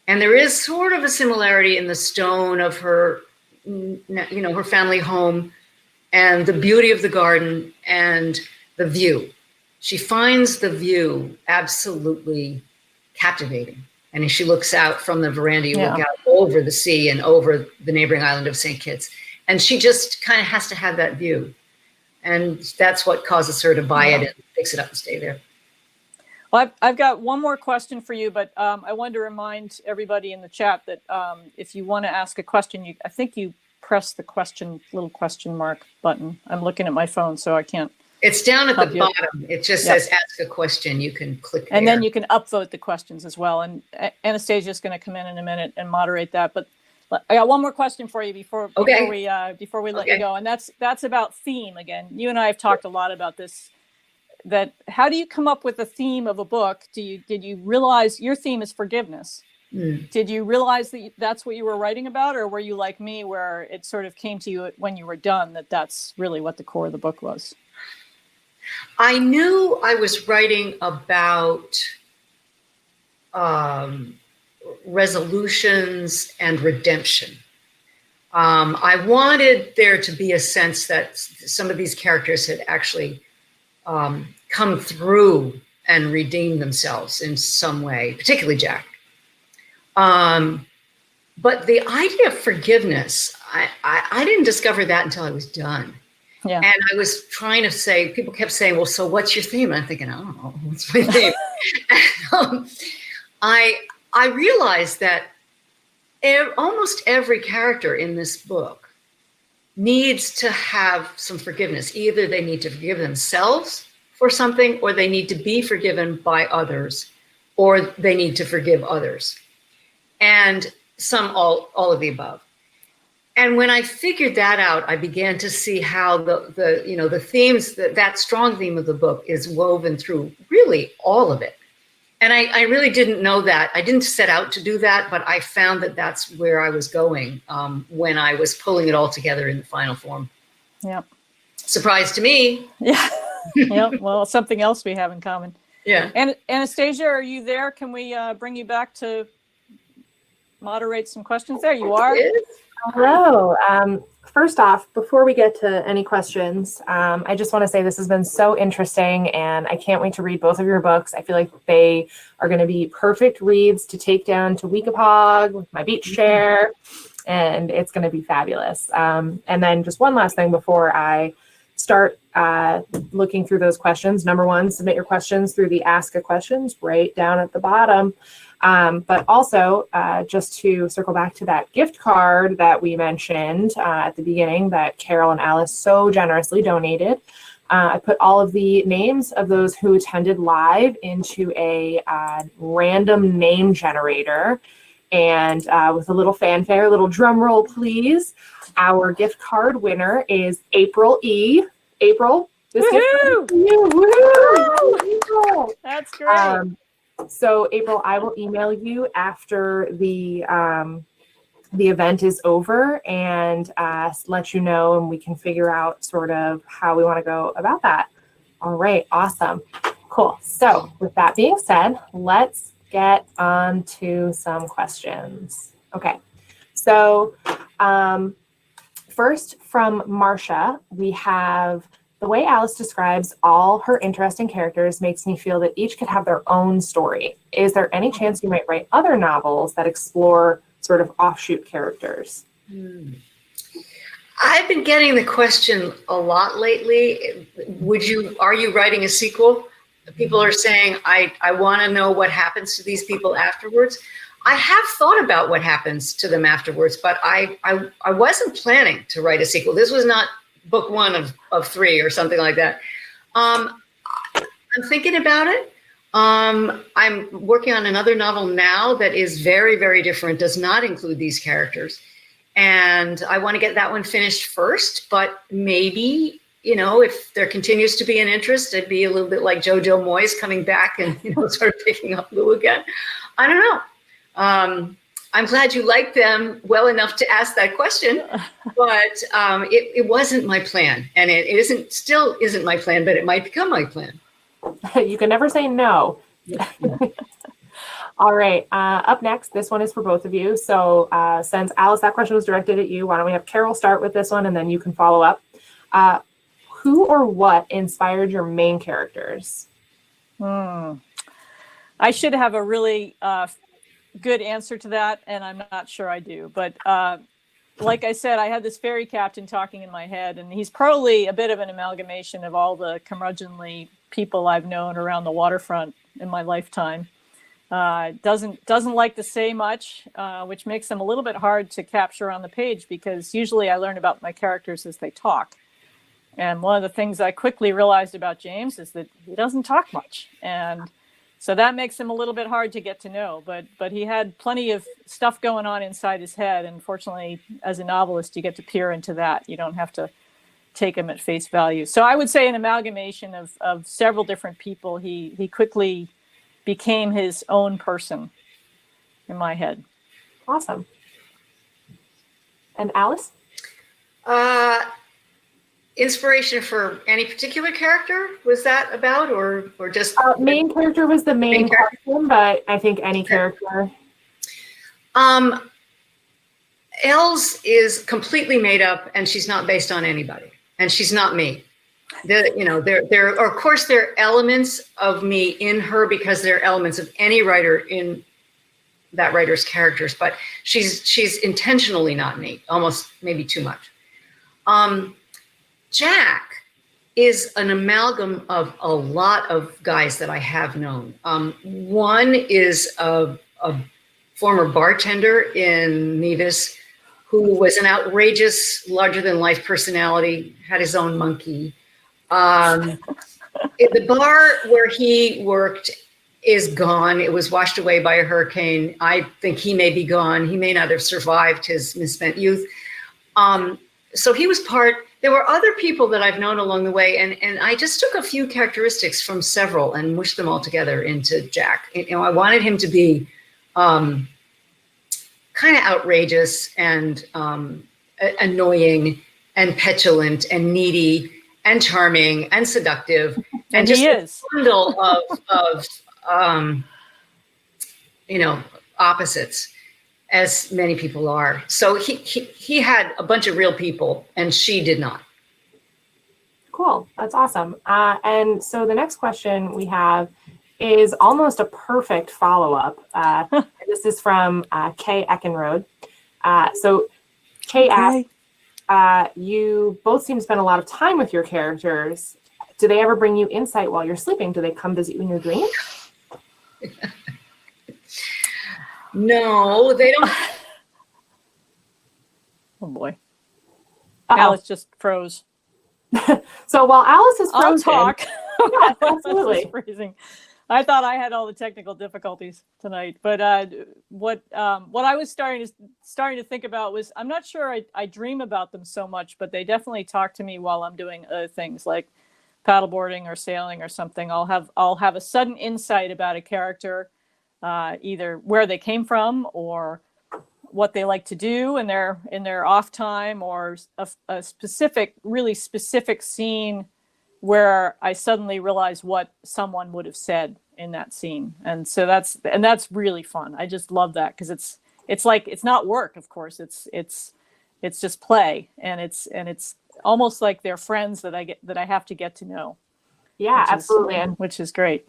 S4: And there is sort of a similarity in the stone of her, her family home, and the beauty of the garden and the view. She finds the view absolutely captivating. And as she looks out from the veranda, you look out over the sea and over the neighboring island of St. Kitts. And she just kind of has to have that view. And that's what causes her to buy it and fix it up and stay there.
S3: Well, I've got one more question for you, but I wanted to remind everybody in the chat that if you want to ask a question, I think you press the little question mark button. I'm looking at my phone, so I can't.
S4: It's down at the bottom. It just says ask a question. You can click there.
S3: And then you can upvote the questions as well. And Anastasia is going to come in a minute and moderate that. But I got one more question for you before we let you go. And that's about theme again. You and I have talked a lot about this. That how do you come up with a theme of a book? Did you realize your theme is forgiveness? Did you realize that that's what you were writing about, or were you like me, where it sort of came to you when you were done that's really what the core of the book was?
S4: I knew I was writing about resolutions and redemption. I wanted there to be a sense that some of these characters had actually come through and redeemed themselves in some way, particularly Jack. But the idea of forgiveness, I didn't discover that until I was done. Yeah. And I was trying to say, people kept saying, well, so what's your theme? And I'm thinking, I don't know, what's my theme? And, I realized that almost every character in this book needs to have some forgiveness. Either they need to forgive themselves for something, or they need to be forgiven by others, or they need to forgive others. And all of the above. And when I figured that out, I began to see how the themes, that strong theme of the book is woven through really all of it. And I really didn't know that. I didn't set out to do that, but I found that that's where I was going when I was pulling it all together in the final form.
S3: Yeah.
S4: Surprise to me.
S3: Yeah. Yeah. Well, something else we have in common.
S4: Yeah.
S3: And Anastasia, are you there? Can we bring you back to moderate some questions? There you are.
S1: Hello. First off, before we get to any questions, I just want to say this has been so interesting and I can't wait to read both of your books. I feel like they are going to be perfect reads to take down to Weekapaug with my beach chair, and it's going to be fabulous. And then just one last thing before I start looking through those questions. Number one, submit your questions through the Ask a Questions right down at the bottom. But also, just to circle back to that gift card that we mentioned at the beginning that Carol and Alice so generously donated, I put all of the names of those who attended live into a random name generator. And with a little fanfare, a little drum roll, please. Our gift card winner is April E. April, this gift card is for you. Woo-hoo! April.
S3: That's great.
S1: So April, I will email you after the event is over and let you know, and we can figure out sort of how we want to go about that. All right, awesome, cool. So with that being said, let's get on to some questions. Okay, so first from Marcia, we have: the way Alice describes all her interesting characters makes me feel that each could have their own story. Is there any chance you might write other novels that explore sort of offshoot characters?
S4: I've been getting the question a lot lately. Are you writing a sequel? People are saying, I want to know what happens to these people afterwards. I have thought about what happens to them afterwards, but I wasn't planning to write a sequel. This was not book one of three or something like that. I'm thinking about it. I'm working on another novel now that is very, very different, does not include these characters. And I want to get that one finished first, but maybe, if there continues to be an interest, it'd be a little bit like JoJo Moyes coming back and, sort of picking up Lou again. I don't know. I'm glad you like them well enough to ask that question, but it wasn't my plan, and it still isn't my plan, but it might become my plan.
S1: You can never say no.
S4: Yeah.
S1: All right, up next, this one is for both of you. So since Alice, that question was directed at you, why don't we have Carol start with this one and then you can follow up. Who or what inspired your main characters?
S3: I should have a really good answer to that, and I'm not sure I do. But like I said, I had this ferry captain talking in my head, and he's probably a bit of an amalgamation of all the curmudgeonly people I've known around the waterfront in my lifetime. Doesn't like to say much, which makes them a little bit hard to capture on the page, because usually I learn about my characters as they talk. And one of the things I quickly realized about James is that he doesn't talk much. And so that makes him a little bit hard to get to know, but he had plenty of stuff going on inside his head. And fortunately, as a novelist, you get to peer into that. You don't have to take him at face value. So I would say an amalgamation of several different people. He quickly became his own person in my head.
S1: Awesome. And Alice?
S4: Inspiration for any particular character was that about, or just
S1: main character was the main question, but I think any character.
S4: Els is completely made up, and she's not based on anybody, and she's not me. There are, of course, there are elements of me in her, because there are elements of any writer in that writer's characters, but she's intentionally not me, almost maybe too much. Jack is an amalgam of a lot of guys that I have known. One is a former bartender in Nevis who was an outrageous, larger-than-life personality, had his own monkey. The bar where he worked is gone. It was washed away by a hurricane. I think he may be gone. He may not have survived his misspent youth. So he was part. There were other people that I've known along the way, and I just took a few characteristics from several and mushed them all together into Jack. I wanted him to be kind of outrageous and annoying and petulant and needy and charming and seductive, and just a bundle of opposites. as many people are. So he had a bunch of real people, and she did not.
S1: Cool. That's awesome. And so the next question we have is almost a perfect follow-up. This is from Kay Eckenrode. So Kay asks, you both seem to spend a lot of time with your characters. Do they ever bring you insight while you're sleeping? Do they come visit you in your dreams?
S4: No, they don't.
S3: Oh boy.
S1: Uh-oh.
S3: Alice just froze.
S1: So while Alice is
S3: I'll
S1: frozen,
S3: talk.
S1: yeah, absolutely.
S3: This is freezing. I thought I had all the technical difficulties tonight, but what I was starting to think about was, I'm not sure I dream about them so much, but they definitely talk to me while I'm doing other things like paddleboarding or sailing or something. I'll have a sudden insight about a character, either where they came from or what they like to do in their off time, or a really specific scene where I suddenly realize what someone would have said in that scene. And so that's really fun. I just love that, because it's like, it's not work, of course. It's just play, and it's almost like they're friends that I have to get to know.
S1: Yeah, absolutely.
S3: Which is great.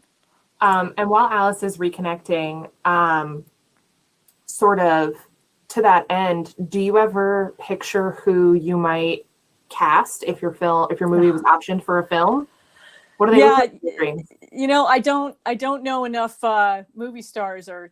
S1: And while Alice is reconnecting, sort of to that end, do you ever picture who you might cast if your movie was optioned for a film? What do they look like in your dreams?
S3: I don't know enough movie stars, or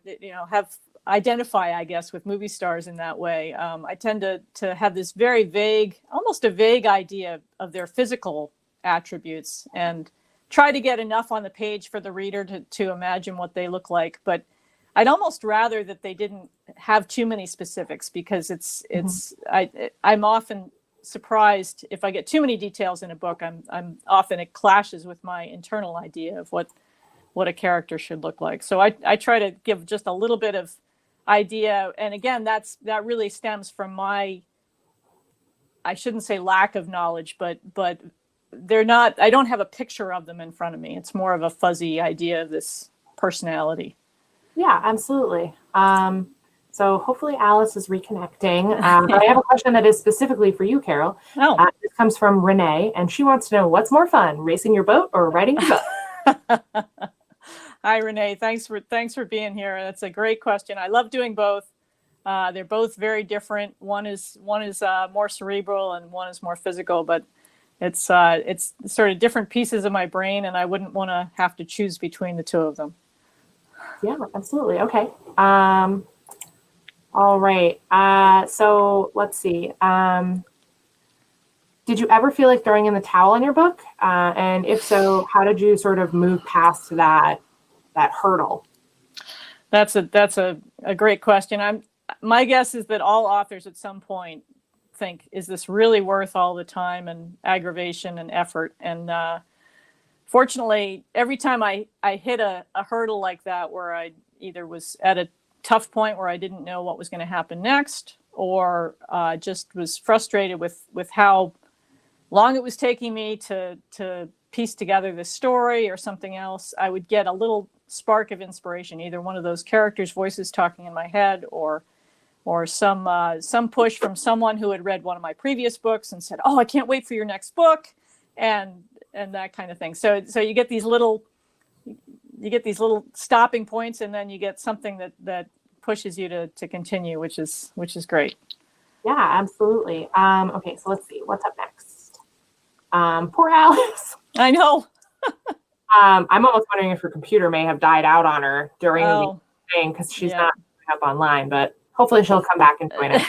S3: identify, I guess, with movie stars in that way. I tend to have this very vague, almost a vague idea of their physical attributes, and try to get enough on the page for the reader to imagine what they look like. But I'd almost rather that they didn't have too many specifics, because I'm often surprised if I get too many details in a book. I'm often, it clashes with my internal idea of what a character should look like. So I try to give just a little bit of idea, and again, that really stems from my, I shouldn't say lack of knowledge, but I don't have a picture of them in front of me. It's more of a fuzzy idea of this personality.
S1: Yeah, absolutely. So hopefully Alice is reconnecting. But I have a question that is specifically for you, Carol.
S3: Oh.
S1: This comes from Renee, and she wants to know, what's more fun, racing your boat or riding your boat?
S3: Hi, Renee. Thanks for being here. That's a great question. I love doing both. They're both very different. One is more cerebral, and one is more physical, but it's sort of different pieces of my brain, and I wouldn't want to have to choose between the two of them.
S1: Yeah, absolutely. Okay. All right. So let's see. Did you ever feel like throwing in the towel in your book? And if so, how did you sort of move past that hurdle?
S3: That's a great question. My guess is that all authors at some point think, is this really worth all the time and aggravation and effort? And fortunately, every time I hit a hurdle like that, where I either was at a tough point where I didn't know what was going to happen next, or just was frustrated with how long it was taking me to piece together this story or something else, I would get a little spark of inspiration, either one of those characters' voices talking in my head, or some push from someone who had read one of my previous books and said, "Oh, I can't wait for your next book," and that kind of thing. So you get these little stopping points, and then you get something that pushes you to continue, which is great.
S1: Yeah, absolutely. Okay, so let's see what's up next. Poor Alice.
S3: I know.
S1: I'm almost wondering if her computer may have died out on her during the thing, because she's not up online, but hopefully she'll come back and join us.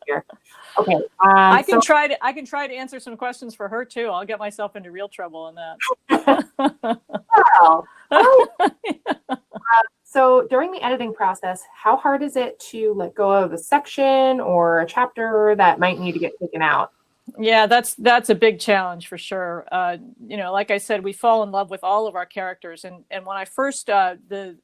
S1: Here. Okay.
S3: I can try to answer some questions for her too. I'll get myself into real trouble in that.
S1: Well, so during the editing process, how hard is it to let go of a section or a chapter that might need to get taken out?
S3: Yeah, that's a big challenge for sure. Like I said, we fall in love with all of our characters, and when I first the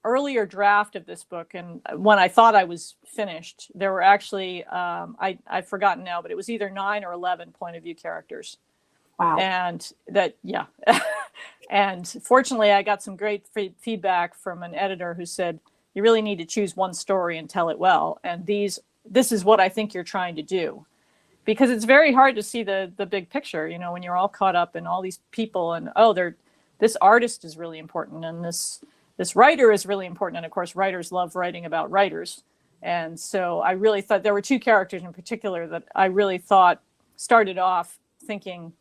S3: earlier draft of this book, and when I thought I was finished, there were actually I've forgotten now, but it was either 9 or 11 point of view characters.
S1: Wow.
S3: And and fortunately, I got some great feedback from an editor who said, You really need to choose one story and tell it well. And this is what I think you're trying to do. Because it's very hard to see the big picture, you know, when you're all caught up in all these people and, this artist is really important and this writer is really important. And of course, writers love writing about writers. And so I really thought there were two characters in particular that I really thought started off thinking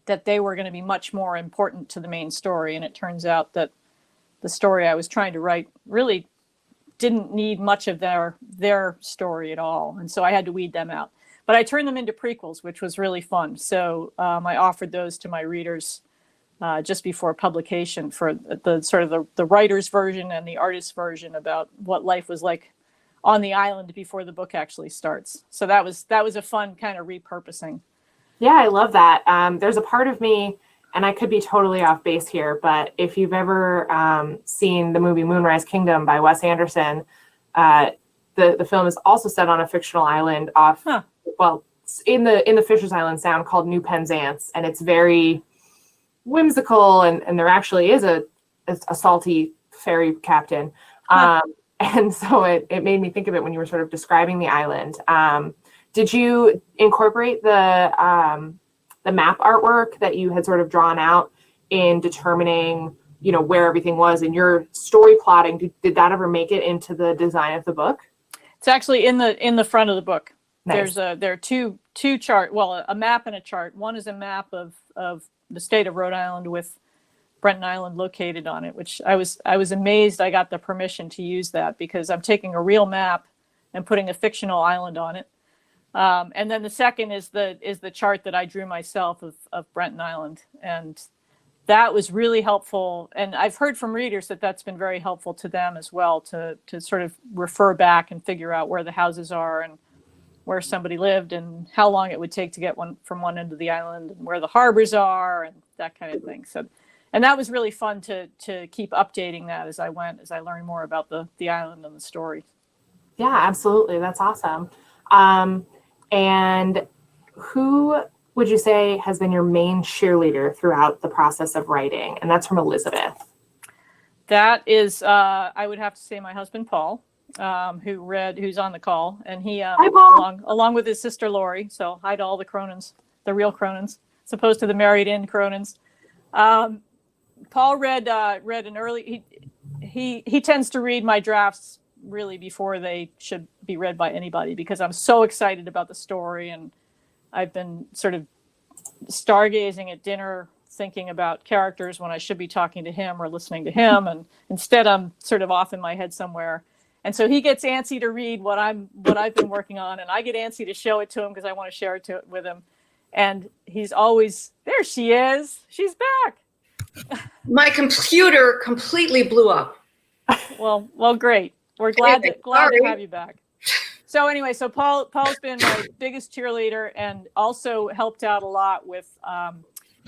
S3: that they were going to be much more important to the main story. And it turns out that the story I was trying to write really didn't need much of their story at all. And so I had to weed them out. But I turned them into prequels, which was really fun. So I offered those to my readers just before publication for the sort of the writer's version and the artist's version about what life was like on the island before the book actually starts. So that was a fun kind of repurposing.
S1: Yeah, I love that. There's a part of me, and I could be totally off base here, but if you've ever seen the movie Moonrise Kingdom by Wes Anderson, the film is also set on a fictional island off, well, in the Fisher's Island Sound called New Penzance, and it's very whimsical, and there actually is a salty ferry captain. And so it made me think of it when you were sort of describing the island. Did you incorporate the map artwork that you had sort of drawn out in determining, you know, where everything was in your story plotting? Did that ever make it into the design of the book?
S3: It's actually in the front of the book.
S1: Nice.
S3: There are two chart, well, a map and a chart. One is a map of the state of Rhode Island with Brenton Island located on it, which I was amazed I got the permission to use that, because I'm taking a real map and putting a fictional island on it. And then the second is the chart that I drew myself of Brenton Island, and that was really helpful. And I've heard from readers that that's been very helpful to them as well, to sort of refer back and figure out where the houses are and where somebody lived and how long it would take to get one from one end of the island and where the harbors are and that kind of thing. So, and that was really fun to keep updating that as I learned more about the island and the story.
S1: Yeah, absolutely. That's awesome. And who would you say has been your main cheerleader throughout the process of writing? And that's from Elizabeth.
S3: That is, I would have to say my husband, Paul, who's on the call, and he,
S1: Hi, Paul.
S3: along with his sister, Lori. So hi to all the Cronins, the real Cronins, as opposed to the married in Cronins. Paul read an early, he tends to read my drafts really before they should be read by anybody, because I'm so excited about the story, and I've been sort of stargazing at dinner thinking about characters when I should be talking to him or listening to him, and instead I'm sort of off in my head somewhere. And so he gets antsy to read what I've been working on, and I get antsy to show it to him because I want to share it with him. And he's always, there she is, she's back.
S4: My computer completely blew up.
S3: Well, great. We're glad to have you back. So anyway, so Paul's been my biggest cheerleader and also helped out a lot with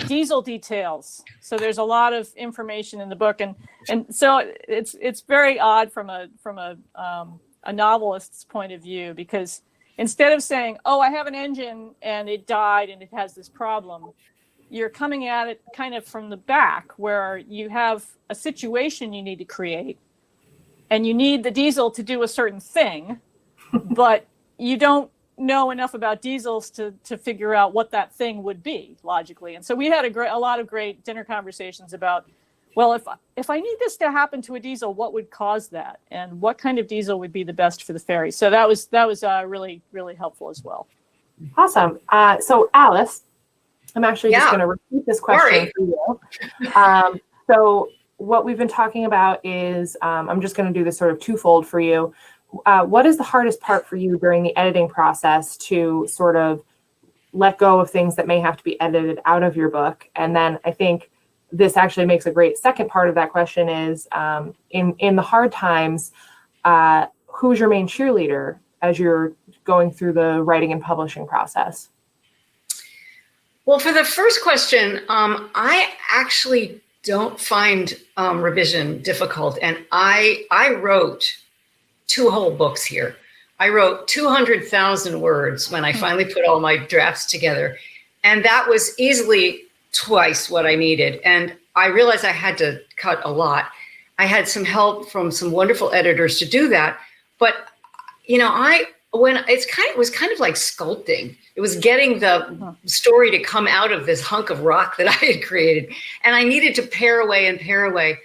S3: diesel details. So there's a lot of information in the book, and so it's very odd from a novelist's point of view, because instead of saying, oh, I have an engine and it died and it has this problem, you're coming at it kind of from the back, where you have a situation you need to create and you need the diesel to do a certain thing, but you don't know enough about diesels to figure out what that thing would be logically. And so we had a lot of great dinner conversations about, well, if I need this to happen to a diesel, what would cause that, and what kind of diesel would be the best for the ferry? So that was really, really helpful as well.
S1: Awesome. So Alice, I'm actually just going to repeat this question for you. So what we've been talking about is, I'm just going to do this sort of twofold for you. What is the hardest part for you during the editing process to sort of let go of things that may have to be edited out of your book? And then I think this actually makes a great second part of that question is, in the hard times, who's your main cheerleader as you're going through the writing and publishing process?
S4: Well, for the first question, I actually don't find revision difficult. And I wrote 2 whole books here. I wrote 200,000 words when I finally put all my drafts together. And that was easily twice what I needed. And I realized I had to cut a lot. I had some help from some wonderful editors to do that. But, you know, it was kind of like sculpting. It was getting the story to come out of this hunk of rock that I had created. And I needed to pare away and pare away.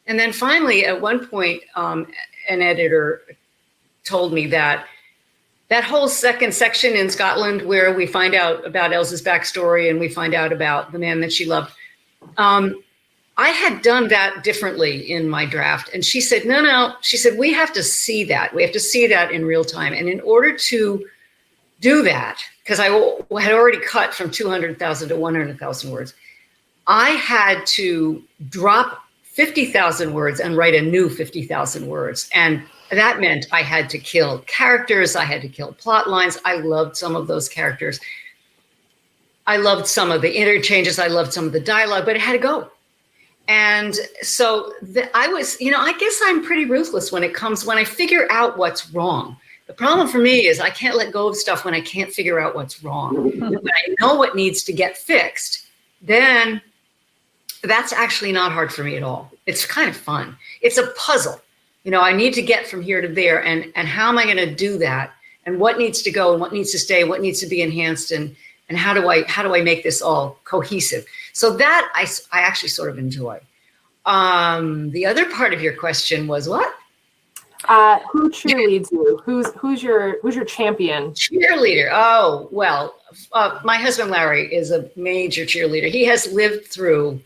S4: And then finally, at one point, an editor told me that whole second section in Scotland where we find out about Elsa's backstory and we find out about the man that she loved, I had done that differently in my draft. And she said, no. She said, we have to see that. We have to see that in real time. And in order to do that, because I had already cut from 200,000 to 100,000 words, I had to drop 50,000 words and write a new 50,000 words. And that meant I had to kill characters. I had to kill plot lines. I loved some of those characters. I loved some of the interchanges. I loved some of the dialogue, but it had to go. And so I was, you know, I guess I'm pretty ruthless when I figure out what's wrong. The problem for me is I can't let go of stuff when I can't figure out what's wrong. When I know what needs to get fixed, then that's actually not hard for me at all. It's kind of fun. It's a puzzle. You know, I need to get from here to there, and how am I going to do that? And what needs to go and what needs to stay, what needs to be enhanced, and how do I make this all cohesive? So that I actually sort of enjoy. The other part of your question was what?
S1: Who cheerleads you? Who's your champion?
S4: Cheerleader. Oh, well, my husband Larry is a major cheerleader. He has lived through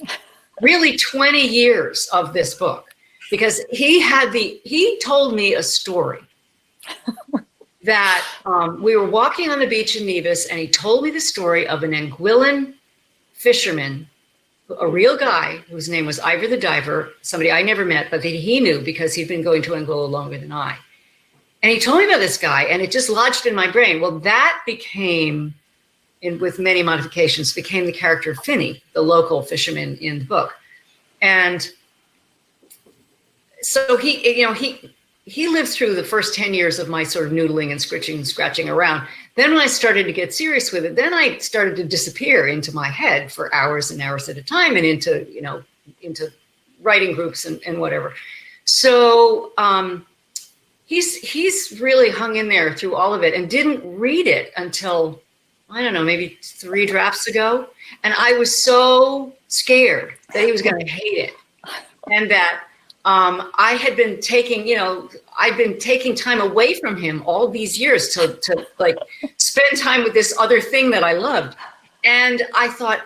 S4: really 20 years of this book because he told me a story that we were walking on the beach in Nevis, and he told me the story of an Anguillan fisherman, a real guy whose name was Ivor the Diver, somebody I never met, but that he knew because he'd been going to Angola longer than I. And he told me about this guy, and it just lodged in my brain. Well, that became, with many modifications, became the character of Finney, the local fisherman in the book. And so he lived through the first 10 years of my sort of noodling and scratching around. Then when I started to get serious with it, then I started to disappear into my head for hours and hours at a time and into writing groups and whatever. So he's really hung in there through all of it and didn't read it until, I don't know, maybe 3 drafts ago. And I was so scared that he was going to hate it. And that I had been I'd been taking time away from him all these years to like spend time with this other thing that I loved. And I thought,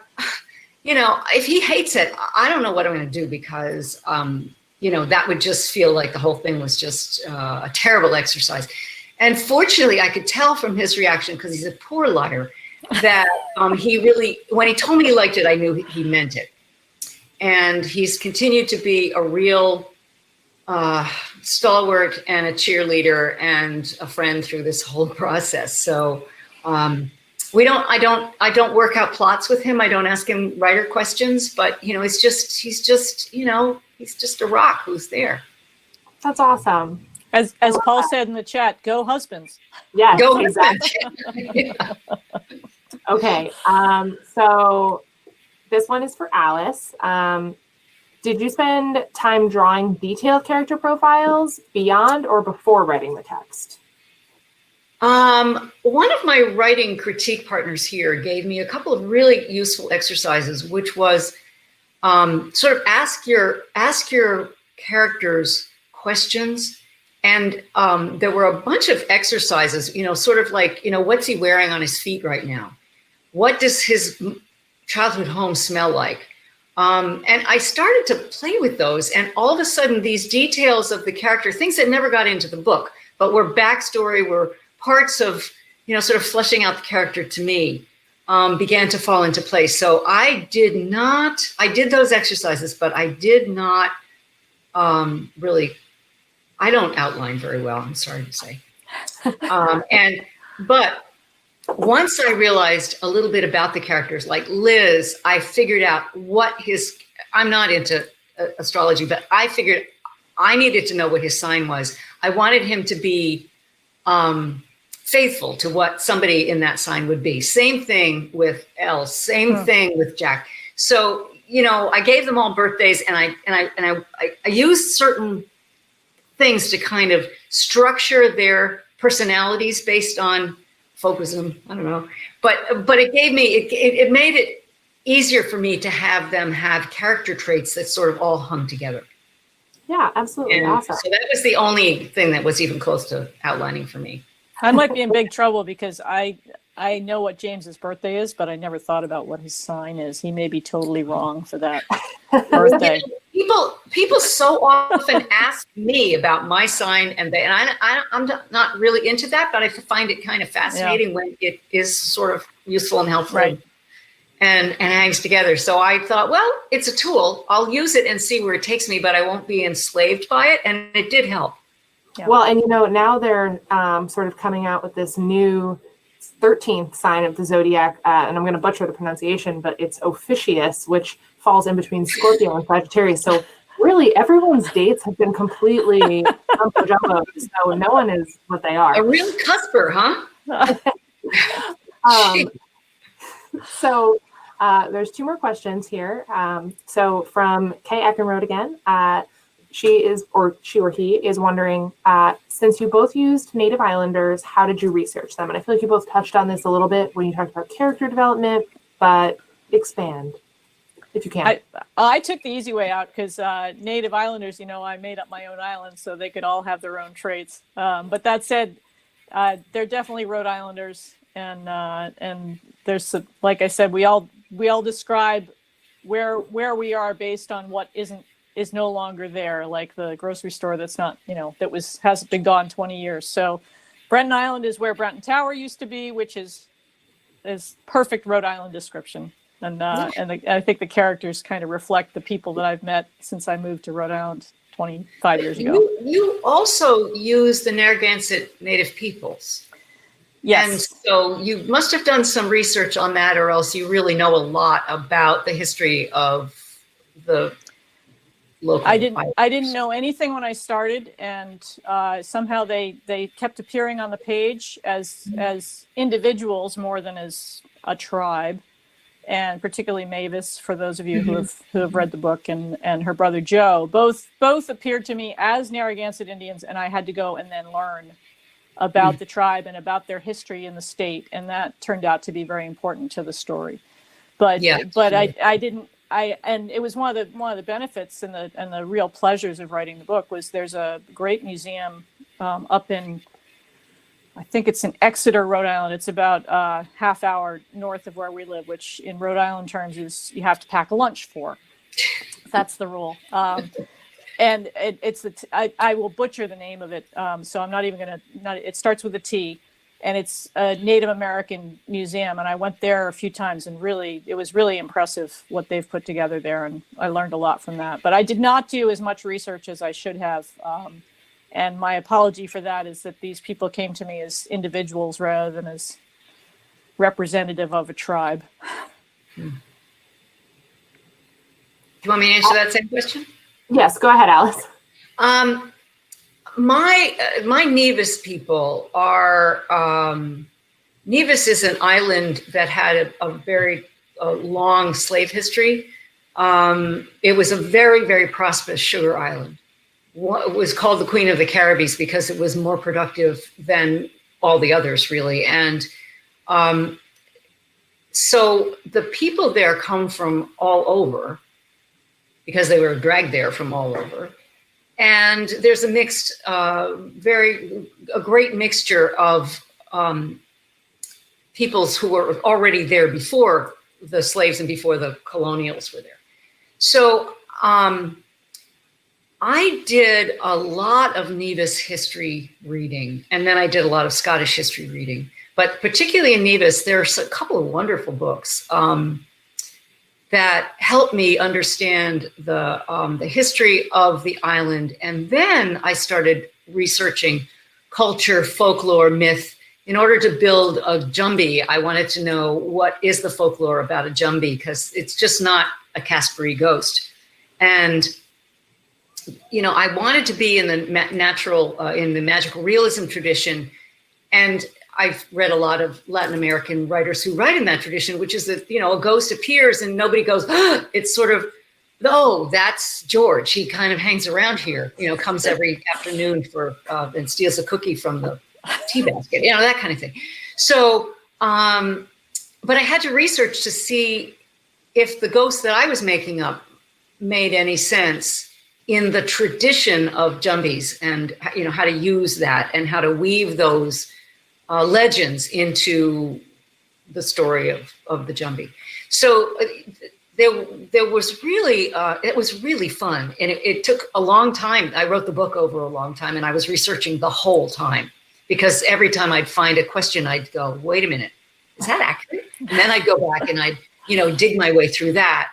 S4: if he hates it, I don't know what I'm going to do because, that would just feel like the whole thing was just a terrible exercise. And fortunately, I could tell from his reaction, because he's a poor liar, that he really, when he told me he liked it, I knew he meant it. And he's continued to be a real stalwart and a cheerleader and a friend through this whole process. So I don't work out plots with him. I don't ask him writer questions, but he's just a rock who's there.
S1: That's awesome.
S3: As Paul said in the chat, go husbands.
S1: Yeah,
S4: Go
S1: exactly.
S4: yeah.
S1: Okay, so this one is for Alice. Did you spend time drawing detailed character profiles beyond or before writing the text?
S4: One of my writing critique partners here gave me a couple of really useful exercises, which was sort of ask your characters questions. And there were a bunch of exercises, sort of like, what's he wearing on his feet right now? What does his childhood home smell like? And I started to play with those, and all of a sudden these details of the character, things that never got into the book, but were backstory, were parts of, sort of fleshing out the character to me, began to fall into place. So I did those exercises, but I did not really, I don't outline very well, I'm sorry to say. But once I realized a little bit about the characters, like Liz, I figured out I'm not into astrology, but I figured I needed to know what his sign was. I wanted him to be faithful to what somebody in that sign would be. Same thing with Elle, same thing with Jack. So, I gave them all birthdays, and I used certain things to kind of structure their personalities based on folkism. I don't know, but it made it easier for me to have them have character traits that sort of all hung together.
S1: Yeah, absolutely.
S4: And
S1: awesome.
S4: so that was the only thing that was even close to outlining for me.
S3: I might be in big trouble because I know what James's birthday is, but I never thought about what his sign is. He may be totally wrong for that birthday.
S4: People so often ask me about my sign, and I'm not really into that, but I find it kind of fascinating when it is sort of useful and helpful.
S3: Right.
S4: And hangs together. So I thought, well, it's a tool. I'll use it and see where it takes me, but I won't be enslaved by it. And it did help.
S3: Yeah.
S1: Well, and now they're sort of coming out with this new 13th sign of the zodiac, and I'm going to butcher the pronunciation, but it's Ophiuchus, which falls in between Scorpio and Sagittarius. So really, everyone's dates have been completely jumbo, so no one is what they are.
S4: A real cusper, huh?
S1: So there's two more questions here. So from Kay Eckenrode again, she or he is wondering, since you both used native islanders, how did you research them? And I feel like you both touched on this a little bit when you talked about character development, but expand if you can.
S3: I took the easy way out because native islanders, I made up my own island so they could all have their own traits. But that said, they're definitely Rhode Islanders. And there's, like I said, we all describe where we are based on what is no longer there, like the grocery store that's not, hasn't been gone 20 years. So Brenton Island is where Brenton Tower used to be, which is perfect Rhode Island description. And I think the characters kind of reflect the people that I've met since I moved to Rhode Island 25 years ago.
S4: You also use the Narragansett Native peoples.
S3: Yes.
S4: And so you must have done some research on that, or else you really know a lot about the history of the local.
S3: I didn't know anything when I started, and somehow they kept appearing on the page as individuals more than as a tribe, and particularly Mavis, for those of you who have read the book, and her brother Joe, both appeared to me as Narragansett Indians, and I had to go and then learn about the tribe and about their history in the state, and that turned out to be very important to the story. But I didn't. And it was one of the benefits and the real pleasures of writing the book was there's a great museum up in, I think it's in Exeter, Rhode Island. It's about a half hour north of where we live, which in Rhode Island terms is you have to pack a lunch for. That's the rule. And I will butcher the name of it, so I'm not even going to. It starts with a T, and it's a Native American museum. And I went there a few times, and it was really impressive what they've put together there, and I learned a lot from that. But I did not do as much research as I should have, and my apology for that is that these people came to me as individuals rather than as representative of a tribe.
S4: Do you want me to answer that same question?
S1: Yes, go ahead, Alice.
S4: My Nevis people are, Nevis is an island that had a very long slave history. It was a very, very prosperous sugar island. It was called the Queen of the Caribbees because it was more productive than all the others, really. And so the people there come from all over, because they were dragged there from all over. And there's a great mixture of peoples who were already there before the slaves and before the colonials were there. So I did a lot of Nevis history reading, and then I did a lot of Scottish history reading. But particularly in Nevis, there's a couple of wonderful books that helped me understand the history of the island. And then I started researching culture, folklore, myth. In order to build a Jumbie, I wanted to know what is the folklore about a Jumbie, because it's just not a Caspary ghost. And, I wanted to be in the natural, in the magical realism tradition. And I've read a lot of Latin American writers who write in that tradition, which is that, a ghost appears and nobody goes, it's sort of, oh, that's George. He kind of hangs around here, comes every afternoon and steals a cookie from the tea basket, that kind of thing. So, but I had to research to see if the ghost that I was making up made any sense in the tradition of Jumbies, and how to use that and how to weave those legends into the story of the Jumbie. So there was really it was really fun, and it took a long time. I wrote the book over a long time, and I was researching the whole time, because every time I'd find a question, I'd go, wait a minute, is that accurate? And then I'd go back and I'd dig my way through that.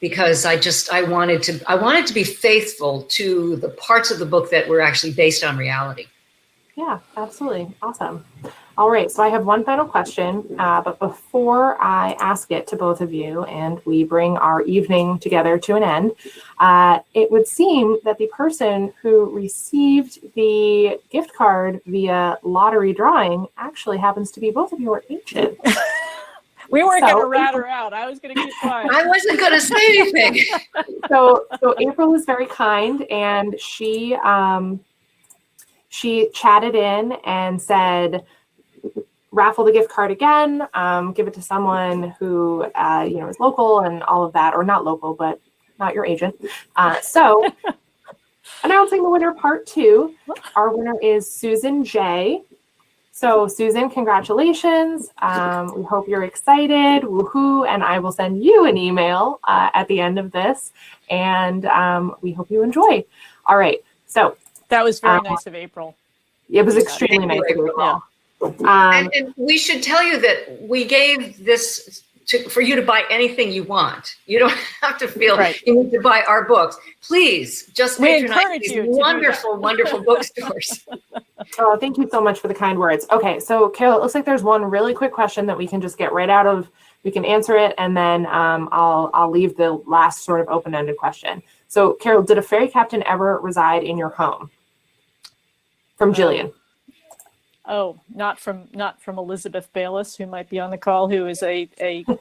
S4: Because I wanted to be faithful to the parts of the book that were actually based on reality.
S1: Yeah, absolutely. Awesome. All right. So I have one final question, but before I ask it to both of you and we bring our evening together to an end, it would seem that the person who received the gift card via lottery drawing actually happens to be both of your agent.
S3: We weren't going to rat her out. I was going to keep quiet.
S4: I wasn't going to say anything.
S1: So April was very kind, and she chatted in and said, raffle the gift card again, give it to someone who is local and all of that, or not local, but not your agent. So announcing the winner part 2, our winner is Susan J. So Susan, congratulations. We hope you're excited. Woohoo. And I will send you an email at the end of this. And we hope you enjoy. All right. So
S3: that was very nice of April.
S1: It was extremely nice of April.
S4: And we should tell you that we gave this for you to buy anything you want. You don't have to feel you need to buy our books. Please just patronize these wonderful, wonderful bookstores.
S1: Oh, thank you so much for the kind words. Okay, so Carol, it looks like there's one really quick question that we can just get right out of. We can answer it, and then I'll leave the last sort of open-ended question. So, Carol, did a fairy captain ever reside in your home? From Jillian.
S3: Oh, not from Elizabeth Bayless, who might be on the call, who is a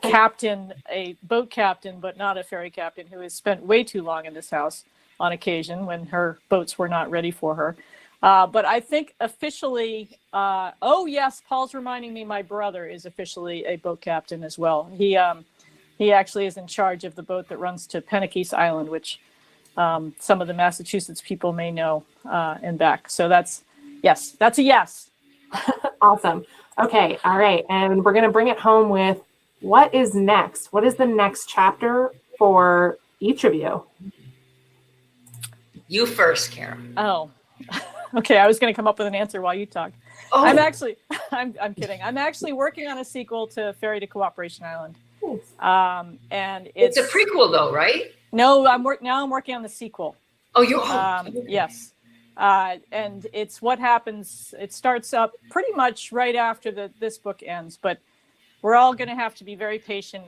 S3: captain, a boat captain, but not a ferry captain, who has spent way too long in this house on occasion when her boats were not ready for her. But I think officially, oh yes, Paul's reminding me my brother is officially a boat captain as well. He actually is in charge of the boat that runs to Penakees Island, which some of the Massachusetts people may know and back. So that's a yes.
S1: Awesome. Okay. All right. And we're going to bring it home with what is next? What is the next chapter for each of you?
S4: You first, Karen.
S3: Oh, okay. I was going to come up with an answer while you talked. Oh. I'm kidding. I'm actually working on a sequel to Ferry to Cooperation Island. And it's a
S4: prequel though, right?
S3: No, I'm working on the sequel.
S4: Oh, you
S3: yes. And it's what happens. It starts up pretty much right after this book ends, but we're all going to have to be very patient.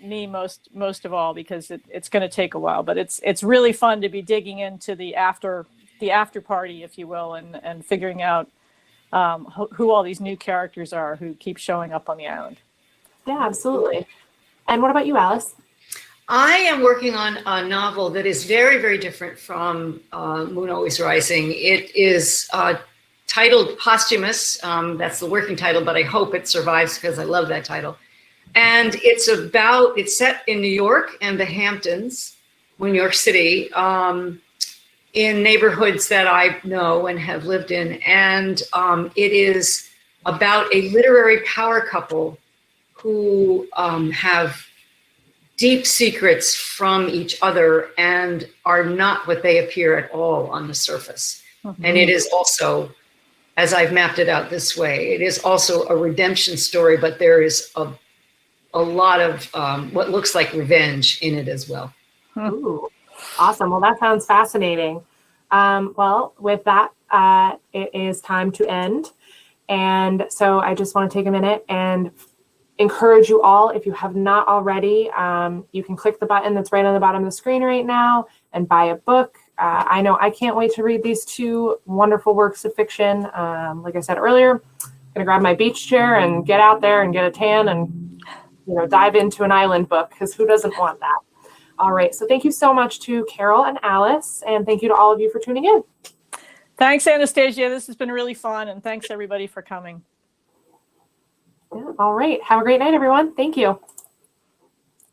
S3: Me most of all, because it's going to take a while. But it's really fun to be digging into the after party, if you will, and figuring out who all these new characters are who keep showing up on the island.
S1: Yeah, absolutely. And what about you, Alice?
S4: I am working on a novel that is very, very different from Moon Always Rising. It is titled Posthumous. That's the working title, but I hope it survives because I love that title. And it's set in New York and the Hamptons, New York City, in neighborhoods that I know and have lived in. And it is about a literary power couple who have deep secrets from each other and are not what they appear at all on the surface. Mm-hmm. And it is also, as I've mapped it out this way, it is also a redemption story, but there is a lot of what looks like revenge in it as well.
S1: Ooh, awesome. Well, that sounds fascinating. Well, with that, it is time to end. And so I just want to take a minute and encourage you all, if you have not already, you can click the button that's right on the bottom of the screen right now and buy a book. I know I can't wait to read these two wonderful works of fiction. Like I said earlier, I'm gonna grab my beach chair and get out there and get a tan and dive into an island book, because who doesn't want that? All right, so thank you so much to Carol and Alice, and thank you to all of you for tuning in.
S3: Thanks, Anastasia. This has been really fun, and thanks everybody for coming.
S1: Yeah, all right, have a great night, everyone. Thank you.